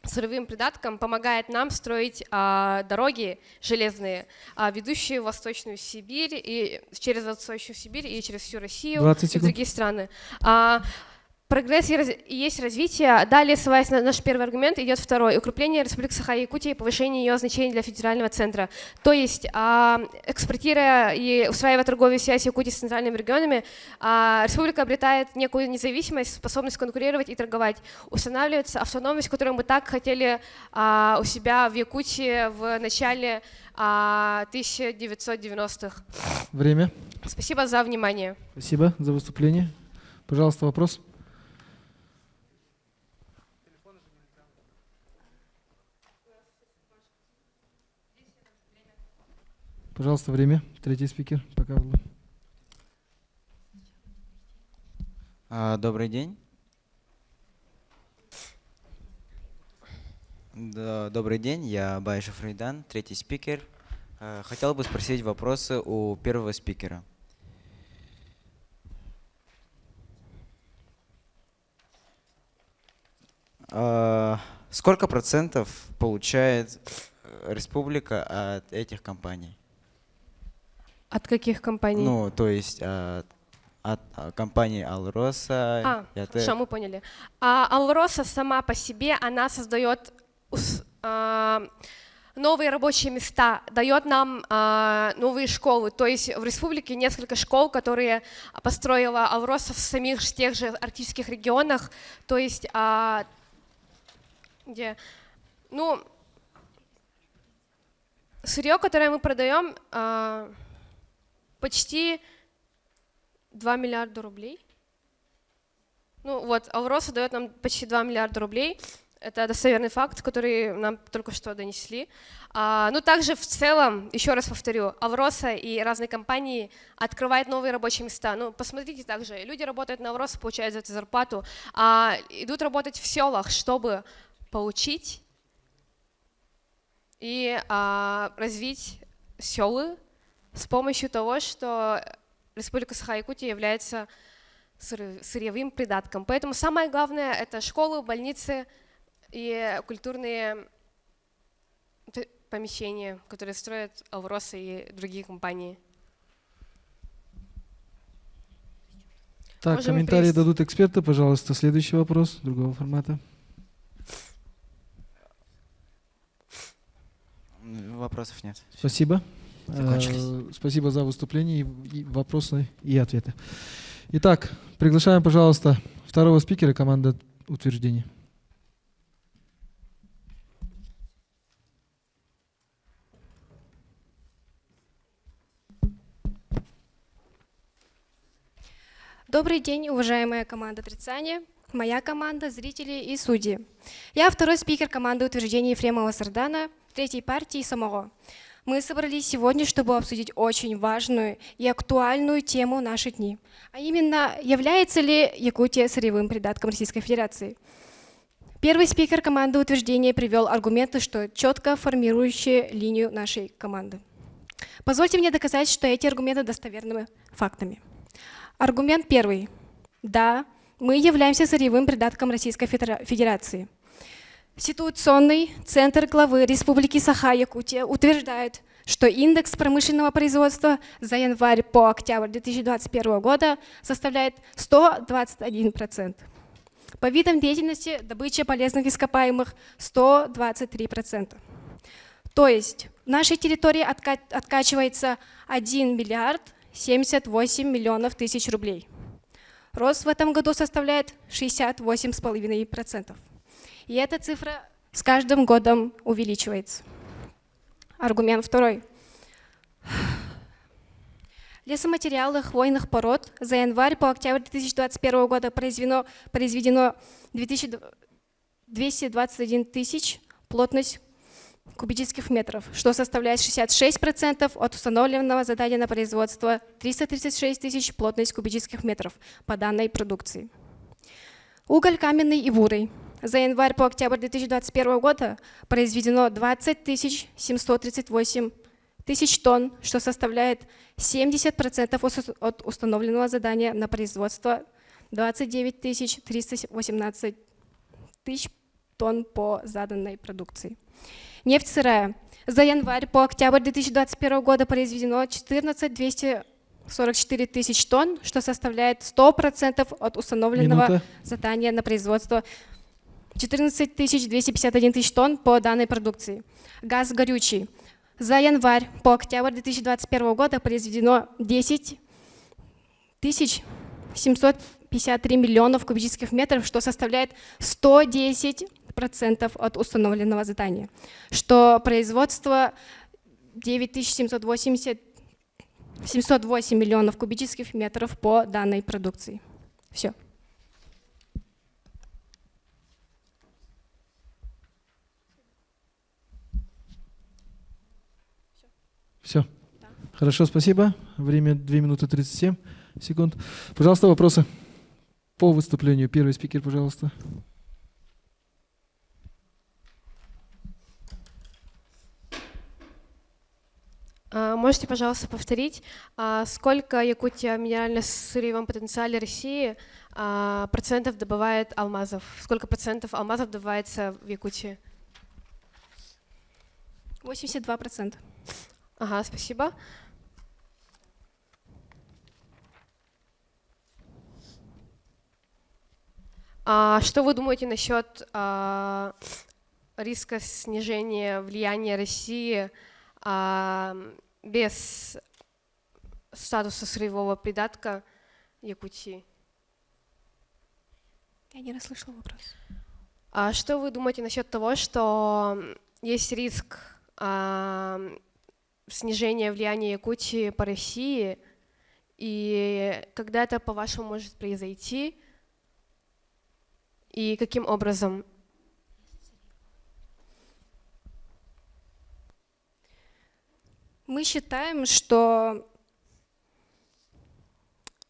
сырьевым придатком, помогает нам строить дороги железные, ведущие в Восточную Сибирь, и через Восточную Сибирь и через всю Россию и другие страны. Прогресс и есть развитие. Далее, ссылаясь на наш первый аргумент, идет второй. Укрепление Республики Саха-Якутия и повышение ее значения для федерального центра. То есть, экспортируя и устраивая торговую связь Якутии с центральными регионами, республика обретает некую независимость, способность конкурировать и торговать. Устанавливается автономность, которую мы так хотели у себя в Якутии в начале 1990-х. Время. Спасибо за внимание. Спасибо за выступление. Пожалуйста, вопрос. Пожалуйста, время. Третий спикер. Пока. Добрый день. Добрый день, я Байшев Рейдан, третий спикер. Хотел бы спросить вопросы у первого спикера. Сколько процентов получает республика от этих компаний? От каких компаний? Ну, то есть от компании Алроса. Хорошо, мы поняли. Алроса сама по себе, она создает новые рабочие места, дает нам новые школы. То есть в республике несколько школ, которые построила Алроса в самих тех же арктических регионах. То есть, где, ну, сырье, которое мы продаем, почти 2 миллиарда рублей. Ну вот, Алроса дает нам почти 2 миллиарда рублей. Это достоверный факт, который нам только что донесли. Ну, также в целом, еще раз повторю, Авроса и разные компании открывают новые рабочие места. Ну, посмотрите также, люди работают на Авроса, получают за это зарплату, идут работать в селах, чтобы получить и развить селы с помощью того, что Республика Саха-Якутия является сырьевым придатком. Поэтому самое главное — это школы, больницы и культурные помещения, которые строят Авроса и другие компании. Так, Можем комментарии привести. дадут эксперты, пожалуйста. Следующий вопрос другого формата. Вопросов нет. Спасибо. Закончились. Спасибо за выступление, и вопросы и ответы. Итак, приглашаем, пожалуйста, второго спикера команды утверждения. Добрый день, уважаемая команда отрицания, моя команда, зрители и судьи. Я второй спикер команды утверждения Ефремова Сардана, третьей партии «Самого». Мы собрались сегодня, чтобы обсудить очень важную и актуальную тему наших дней, а именно, является ли Якутия сырьевым придатком Российской Федерации. Первый спикер команды утверждения привел аргументы, что четко формирующие линию нашей команды. Позвольте мне доказать, что эти аргументы достоверными фактами. Аргумент первый. Да, мы являемся сырьевым придатком Российской Федерации. Ситуационный центр главы Республики Саха-Якутия утверждает, что индекс промышленного производства за январь по октябрь 2021 года составляет 121%. По видам деятельности добыча полезных ископаемых 123%. То есть в нашей территории откачивается 1 миллиард 78 миллионов тысяч рублей. Рост в этом году составляет 68,5%. И эта цифра с каждым годом увеличивается. Аргумент второй. Лесоматериалы хвойных пород за январь по октябрь 2021 года произведено 221 тысяч плотность кубических метров, что составляет 66% от установленного задания на производство 336 тысяч плотность кубических метров по данной продукции. Уголь каменный и бурый. За январь по октябрь 2021 года произведено 20 738 тысяч тонн, что составляет 70% от установленного задания на производство 29 318 тысяч тонн по заданной продукции. Нефть сырая. За январь по октябрь 2021 года произведено 14 244 тысяч тонн, что составляет 100% от установленного задания на производство 14 251 тысяч тонн по данной продукции. Газ горючий. За январь по октябрь 2021 года произведено 10 753 миллионов кубических метров, что составляет 110% от установленного задания, что производство 708 миллионов кубических метров по данной продукции. Все. Все. Да. Хорошо, спасибо. Время 2 минуты 37 секунд. Пожалуйста, вопросы по выступлению. Первый спикер, пожалуйста. Можете, пожалуйста, повторить, сколько Якутия в минерально-сырьевом потенциале России процентов добывает алмазов? Сколько процентов алмазов добывается в Якутии? 82%. Ага, спасибо. Что вы думаете насчет риска снижения влияния России без статуса сырьевого придатка Якутии? Я не расслышала вопрос. Что вы думаете насчет того, что есть риск снижения влияния Якутии по России, и когда это, по-вашему, может произойти, и каким образом? Мы считаем, что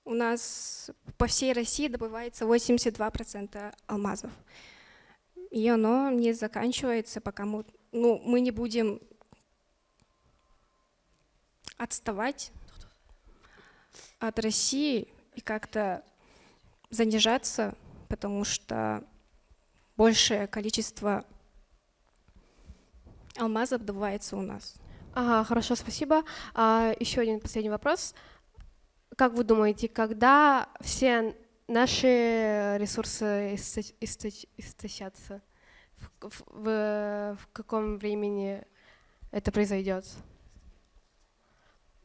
у нас по всей России добывается 82% алмазов. И оно не заканчивается, пока мы не будем отставать от России и как-то занижаться, потому что большее количество алмазов добывается у нас. Ага, хорошо, спасибо. Еще один последний вопрос. Как вы думаете, когда все наши ресурсы истощатся? В каком времени это произойдет?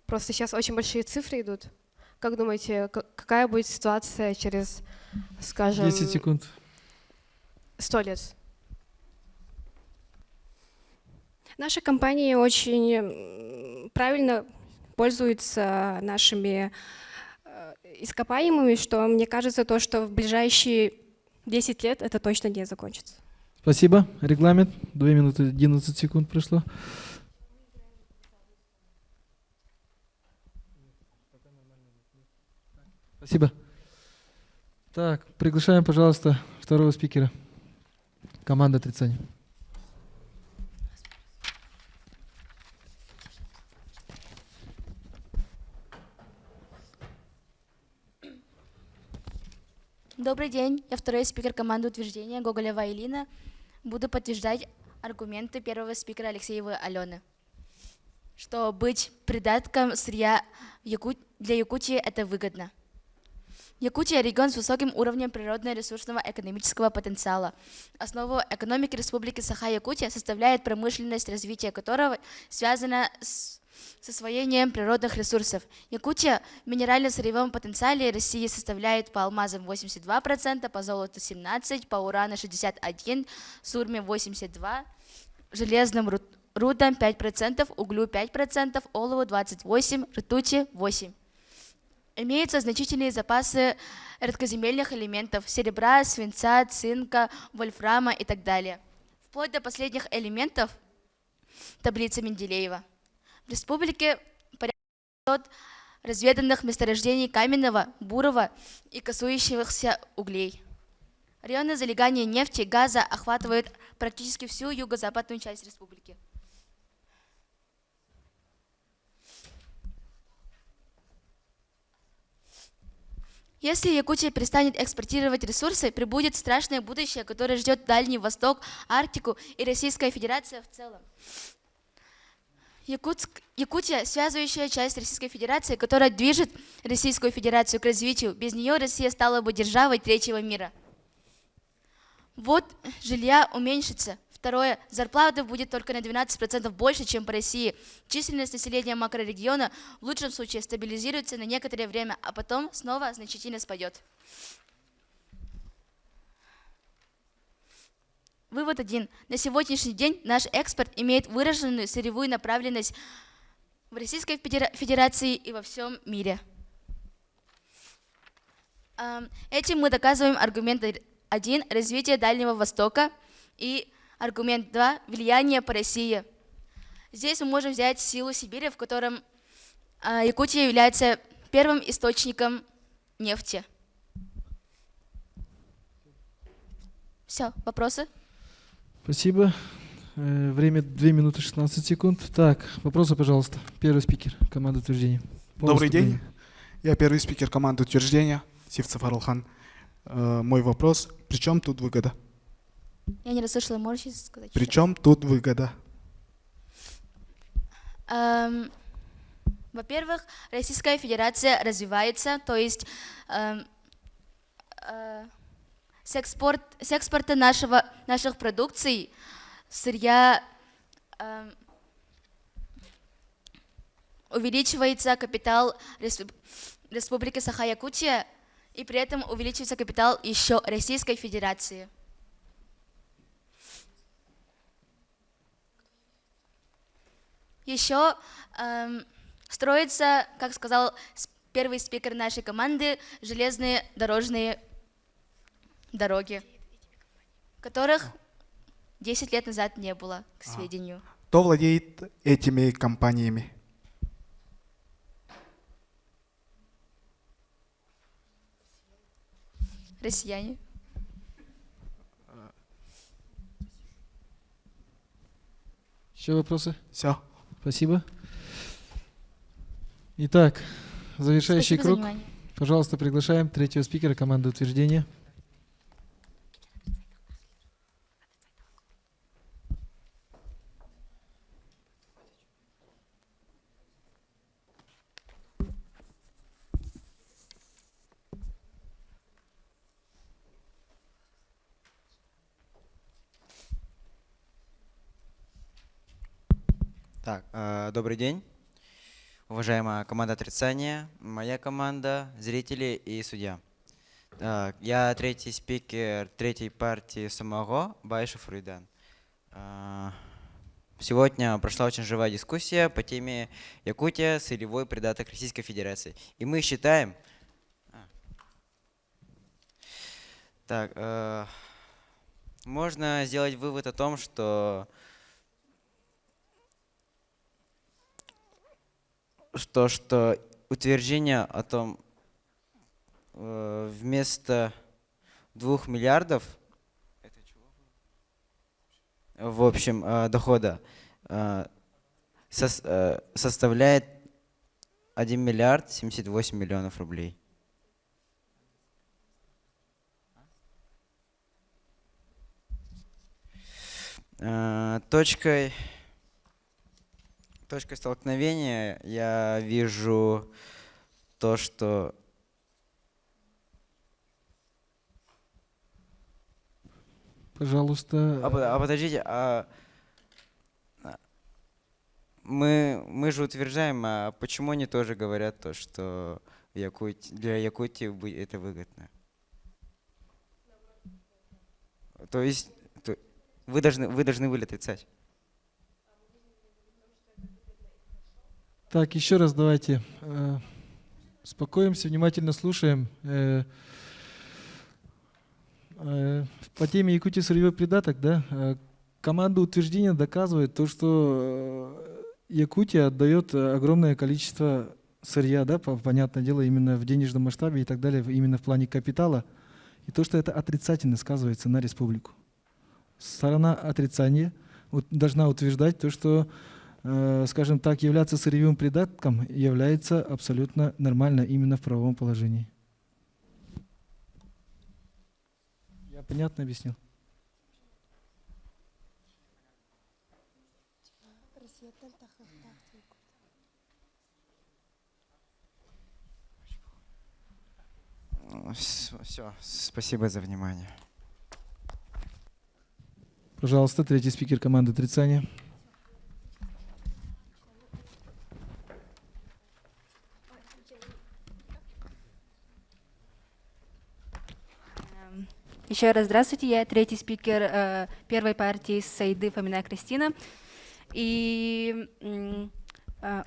Просто сейчас очень большие цифры идут. Как думаете, какая будет ситуация через, скажем, 10 секунд. 100 лет? Наши компании очень правильно пользуются нашими ископаемыми, что мне кажется, то, что в ближайшие 10 лет это точно не закончится. Спасибо. Регламент. 2 минуты 11 секунд прошло. Спасибо. Так, приглашаем, пожалуйста, второго спикера. Команда отрицания. Добрый день, я второй спикер команды утверждения Гоголева Илина. Буду подтверждать аргументы первого спикера Алексеевой Алены, что быть придатком сырья для Якутии это выгодно. Якутия – регион с высоким уровнем природно-ресурсного экономического потенциала. Основу экономики Республики Саха-Якутия составляет промышленность, развитие которого связано с освоением природных ресурсов. Якутия в минерально-сырьевом потенциале России составляет по алмазам 82%, по золоту 17%, по урану 61%, сурме 82%, железным рудам 5%, углю 5%, олову 28%, ртути 8%. Имеются значительные запасы редкоземельных элементов серебра, свинца, цинка, вольфрама и так далее. Вплоть до последних элементов таблицы Менделеева. В республике порядка 500 разведанных месторождений каменного, бурого и кассующихся углей. Районы залегания нефти и газа охватывают практически всю юго-западную часть республики. Если Якутия перестанет экспортировать ресурсы, прибудет страшное будущее, которое ждет Дальний Восток, Арктику и Российская Федерация в целом. Якутия – связывающая часть Российской Федерации, которая движет Российскую Федерацию к развитию. Без нее Россия стала бы державой третьего мира. Вот жилья уменьшится. Второе, зарплата будет только на 12% больше, чем по России. Численность населения макрорегиона в лучшем случае стабилизируется на некоторое время, а потом снова значительно спадет. Вывод 1. На сегодняшний день наш экспорт имеет выраженную сырьевую направленность в Российской Федерации и во всем мире. Этим мы доказываем аргумент 1 – развитие Дальнего Востока, и аргумент 2 – влияние по России. Здесь мы можем взять силу Сибири, в котором Якутия является первым источником нефти. Все, вопросы? Спасибо. Время 2 минуты 16 секунд. Так, вопросы, пожалуйста. Первый спикер команды утверждения. Добрый день. Я первый спикер команды утверждения Сивцев Арлхан. Мой вопрос. При чем тут выгода? Я не расслышала, можете сказать? При чем тут выгода? Во-первых, Российская Федерация развивается, то есть с экспорта наших продукций, сырья, увеличивается капитал Республики Саха-Якутия, и при этом увеличивается капитал еще Российской Федерации. Еще строятся, как сказал первый спикер нашей команды, железные дорожные дороги, которых 10 лет назад не было, к сведению. Кто владеет этими компаниями? россияне. Еще вопросы? Все. Спасибо. Итак, завершающий Спасибо за круг. внимание. Пожалуйста, приглашаем третьего спикера команды утверждения. Так, добрый день, уважаемая команда отрицания, моя команда, зрители и судья. Так, я третий спикер третьей партии самого Байшев Руйдан. Сегодня прошла очень живая дискуссия по теме Якутия, сырьевой придаток Российской Федерации. И мы считаем... Так, можно сделать вывод о том, что утверждение о том, вместо 2 миллиардов в общем дохода составляет 1 миллиард 78 миллионов рублей. Точкой столкновения я вижу то, что Пожалуйста. Подождите, мы же утверждаем, а почему они тоже говорят то, что для Якутии это выгодно? То есть вы должны были отрицать. Так, еще раз давайте успокоимся, внимательно слушаем. По теме Якутии сырьевой придаток, да, команда утверждения доказывает то, что Якутия отдает огромное количество сырья, да, понятное дело, именно в денежном масштабе и так далее, именно в плане капитала, и то, что это отрицательно сказывается на республику. Сторона отрицания должна утверждать то, что, скажем так, являться сырьевым придатком является абсолютно нормально именно в правовом положении. Я понятно объяснил? Все, спасибо за внимание. Пожалуйста, третий спикер команды отрицания. Еще раз здравствуйте, я третий спикер первой партии Саиды Фомина Кристина. И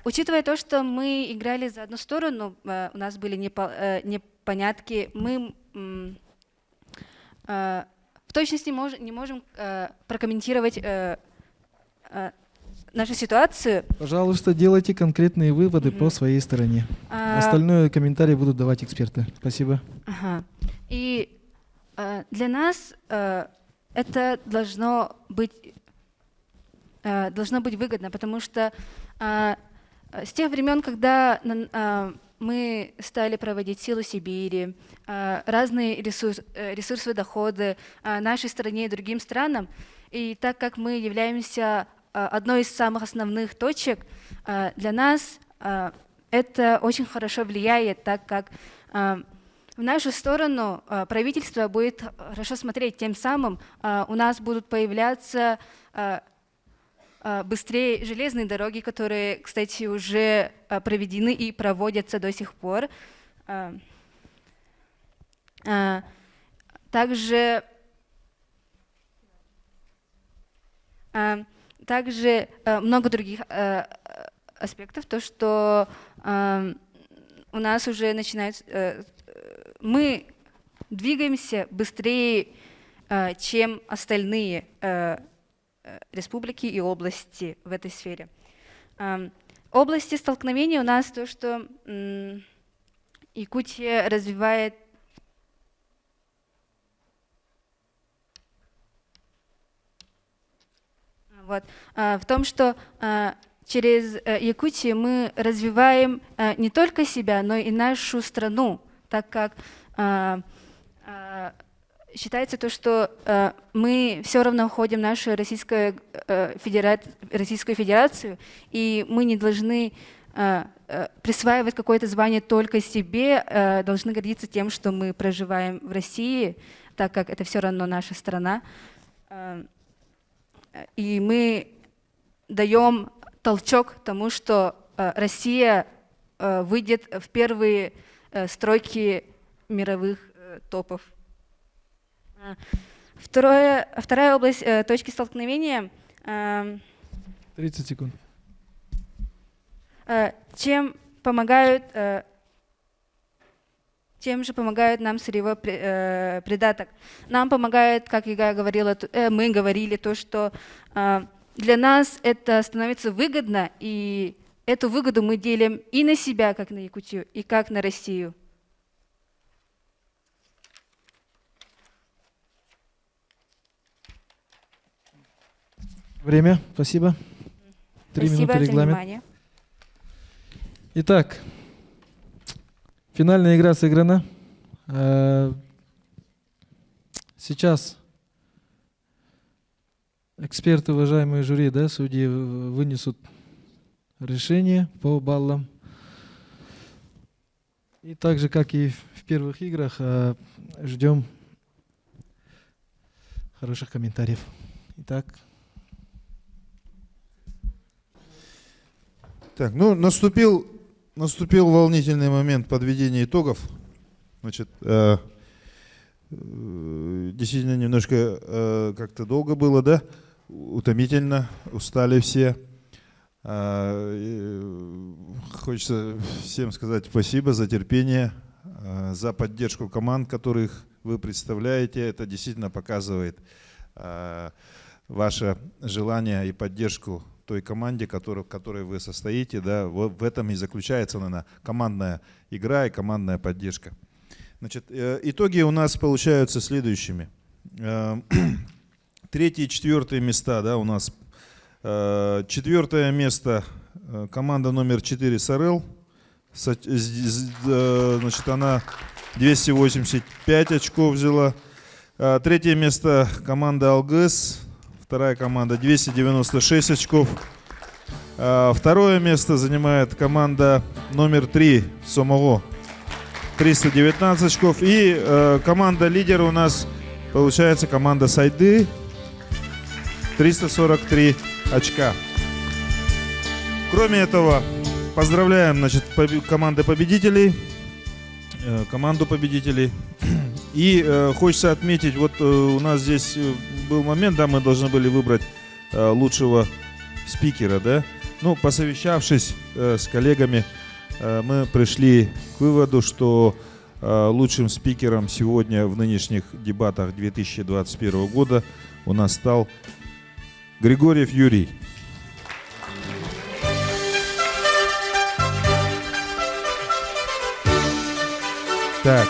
учитывая то, что мы играли за одну сторону, у нас были непонятки, мы в точности не можем прокомментировать нашу ситуацию. Пожалуйста, делайте конкретные выводы по своей стороне. Остальные комментарии будут давать эксперты. Спасибо. Ага. И для нас это должно быть выгодно, потому что с тех времен, когда мы стали проводить «Силу Сибири», разные ресурсы дохода нашей стране и другим странам, и так как мы являемся одной из самых основных точек, для нас это очень хорошо влияет, так как в нашу сторону правительство будет хорошо смотреть, тем самым у нас будут появляться быстрее железные дороги, которые, кстати, уже проведены и проводятся до сих пор. Также много других аспектов, то, что у нас уже начинается... Мы двигаемся быстрее, чем остальные республики и области в этой сфере. Области столкновения у нас то, что Якутия развивает Вот. В том, что через Якутию мы развиваем не только себя, но и нашу страну, так как считается то, что мы все равно входим в нашу Российскую Федерацию, и мы не должны присваивать какое-то звание только себе, должны гордиться тем, что мы проживаем в России, так как это все равно наша страна. И мы даем толчок тому, что Россия выйдет в первые стройки мировых топов. Вторая область точки столкновения. 30 секунд. Чем же помогает нам сырьевой придаток? Нам помогает, как я говорила, мы говорили то, что для нас это становится выгодно, и эту выгоду мы делим и на себя, как на Якутию, и как на Россию. Время, спасибо. 3 Спасибо минуты за регламент. внимание. Итак, финальная игра сыграна. Сейчас эксперты, уважаемые жюри, да, судьи вынесут решение по баллам. И так же, как и в первых играх, ждем хороших комментариев. Итак. Так, ну наступил волнительный момент подведения итогов. Значит, действительно немножко как-то долго было, да? Утомительно, устали все. Хочется всем сказать спасибо за терпение, за поддержку команд, которых вы представляете. Это действительно показывает ваше желание и поддержку той команде, в которой вы состоите. Да, в этом и заключается, наверное, командная игра и командная поддержка. Значит, итоги у нас получаются следующими. 3-е и 4-е места, да, у нас. 4-е место команда номер 4 Сарел. Значит, она 285 очков взяла. 3-е место команда Алгыс. Вторая команда 296 очков. 2-е место занимает команда номер 3 Сомого. 319 очков. И команда лидера у нас получается команда Сайды. 343 очка. Кроме этого, поздравляем, значит, команду победителей. И хочется отметить, вот у нас здесь был момент, да, мы должны были выбрать лучшего спикера, да. Ну, посовещавшись с коллегами, мы пришли к выводу, что лучшим спикером сегодня в нынешних дебатах 2021 года у нас стал Григорьев Юрий. Так.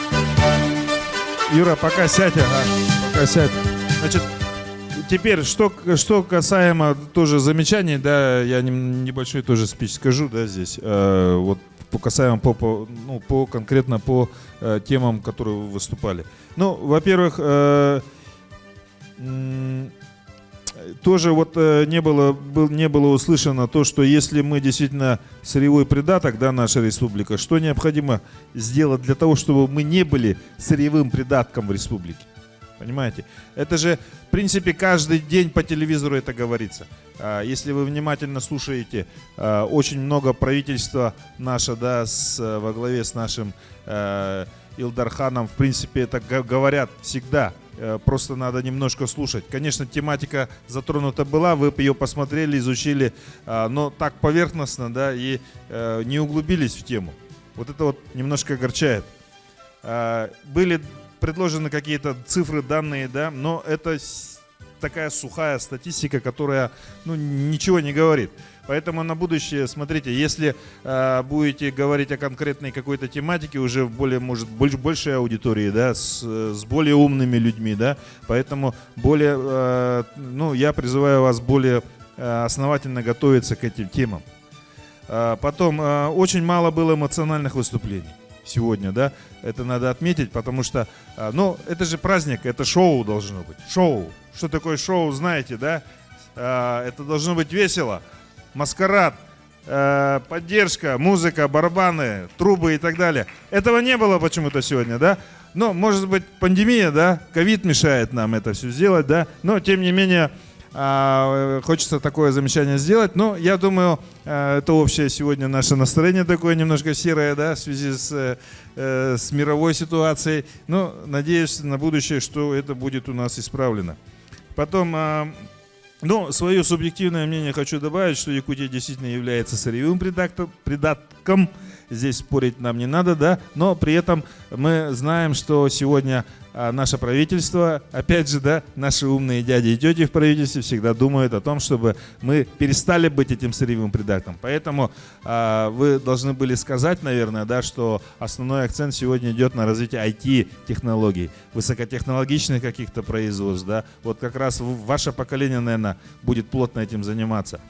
Юра, пока сядь, пока сядь. Значит, теперь, что касаемо тоже замечаний, да, я небольшой тоже спич скажу, да, здесь. Вот касаемо конкретно по темам, которые вы выступали. Ну, во-первых, тоже вот не было услышано то, что если мы действительно сырьевой придаток, да, наша республика, что необходимо сделать для того, чтобы мы не были сырьевым придатком в республике. Понимаете? Это же, в принципе, каждый день по телевизору это говорится. Если вы внимательно слушаете, очень много правительства наше, да, во главе с нашим Илдарханом, в принципе, это говорят всегда. Просто надо немножко слушать. Конечно, тематика затронута была, вы ее посмотрели, изучили, но так поверхностно, да, и не углубились в тему. Вот это вот немножко огорчает. Были предложены какие-то цифры, данные, да, но это такая сухая статистика, которая, ну, ничего не говорит. Поэтому на будущее, смотрите, если будете говорить о конкретной какой-то тематике, уже в более, может, большей аудитории, да, с более умными людьми, да, поэтому более, я призываю вас более основательно готовиться к этим темам. Потом, очень мало было эмоциональных выступлений сегодня, да, это надо отметить, потому что, ну, это же праздник, это шоу должно быть, шоу. Что такое шоу, знаете, да? Это должно быть весело, маскарад, поддержка, музыка, барабаны, трубы и так далее. Этого не было почему-то сегодня, да? Но, может быть, пандемия, да, ковид мешает нам это все сделать, да, но, тем не менее, хочется такое замечание сделать. Но я думаю, это общее сегодня наше настроение такое немножко серое, да, в связи с мировой ситуацией. Но надеюсь на будущее, что это будет у нас исправлено. Потом, ну, свое субъективное мнение хочу добавить, что Якутия действительно является сырьевым придатком. Здесь спорить нам не надо, да, но при этом мы знаем, что сегодня наше правительство, опять же, да, наши умные дяди и тети в правительстве всегда думают о том, чтобы мы перестали быть этим сырьевым придатком. Поэтому вы должны были сказать, наверное, да, что основной акцент сегодня идет на развитие IT-технологий, высокотехнологичных каких-то производств, да. Вот как раз ваше поколение, наверное, будет плотно этим заниматься.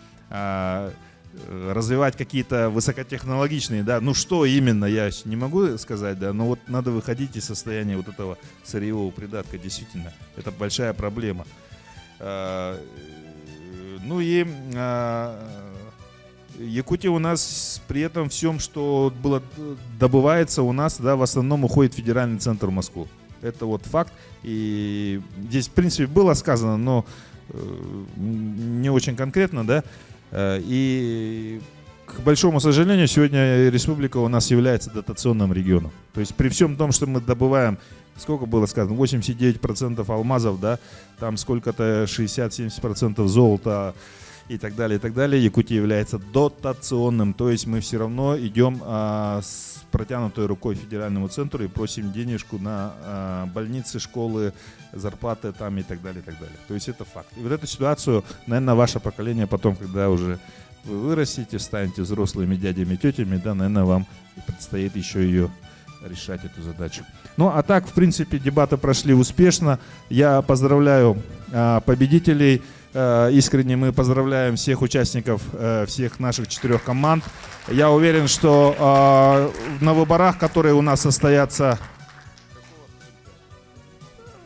Развивать какие-то высокотехнологичные, да, ну что именно, я не могу сказать, да, но вот надо выходить из состояния вот этого сырьевого придатка, действительно, это большая проблема. Ну и Якутия у нас при этом всем, что было добывается у нас, да, в основном уходит в федеральный центр в Москву. Это вот факт, и здесь, в принципе, было сказано, но не очень конкретно, да. И, к большому сожалению, сегодня республика у нас является дотационным регионом. То есть при всем том, что мы добываем, сколько было сказано, 89% алмазов, да, там сколько-то 60-70% золота и так далее, Якутия является дотационным. То есть мы все равно идем с протянутой рукой федеральному центру и просим денежку на больницы, школы, зарплаты там и так далее, и так далее. То есть это факт. И вот эту ситуацию, наверное, ваше поколение потом, когда уже вы вырастете, станете взрослыми дядями и тетями, да, наверное, вам предстоит еще ее решать, эту задачу. Ну, а так, в принципе, дебаты прошли успешно. Я поздравляю победителей. Искренне мы поздравляем всех участников, всех наших 4 команд. Я уверен, что на выборах, которые у нас состоятся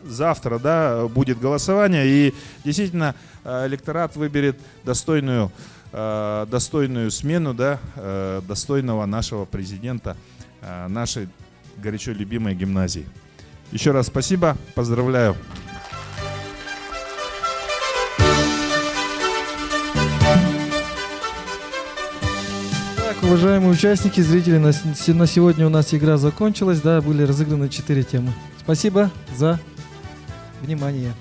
завтра, да, будет голосование, и действительно электорат выберет достойную смену, да, достойного нашего президента, нашей горячо любимой гимназии. Еще раз спасибо, поздравляю. Уважаемые участники, зрители, на сегодня у нас игра закончилась, да, были разыграны 4 темы. Спасибо за внимание.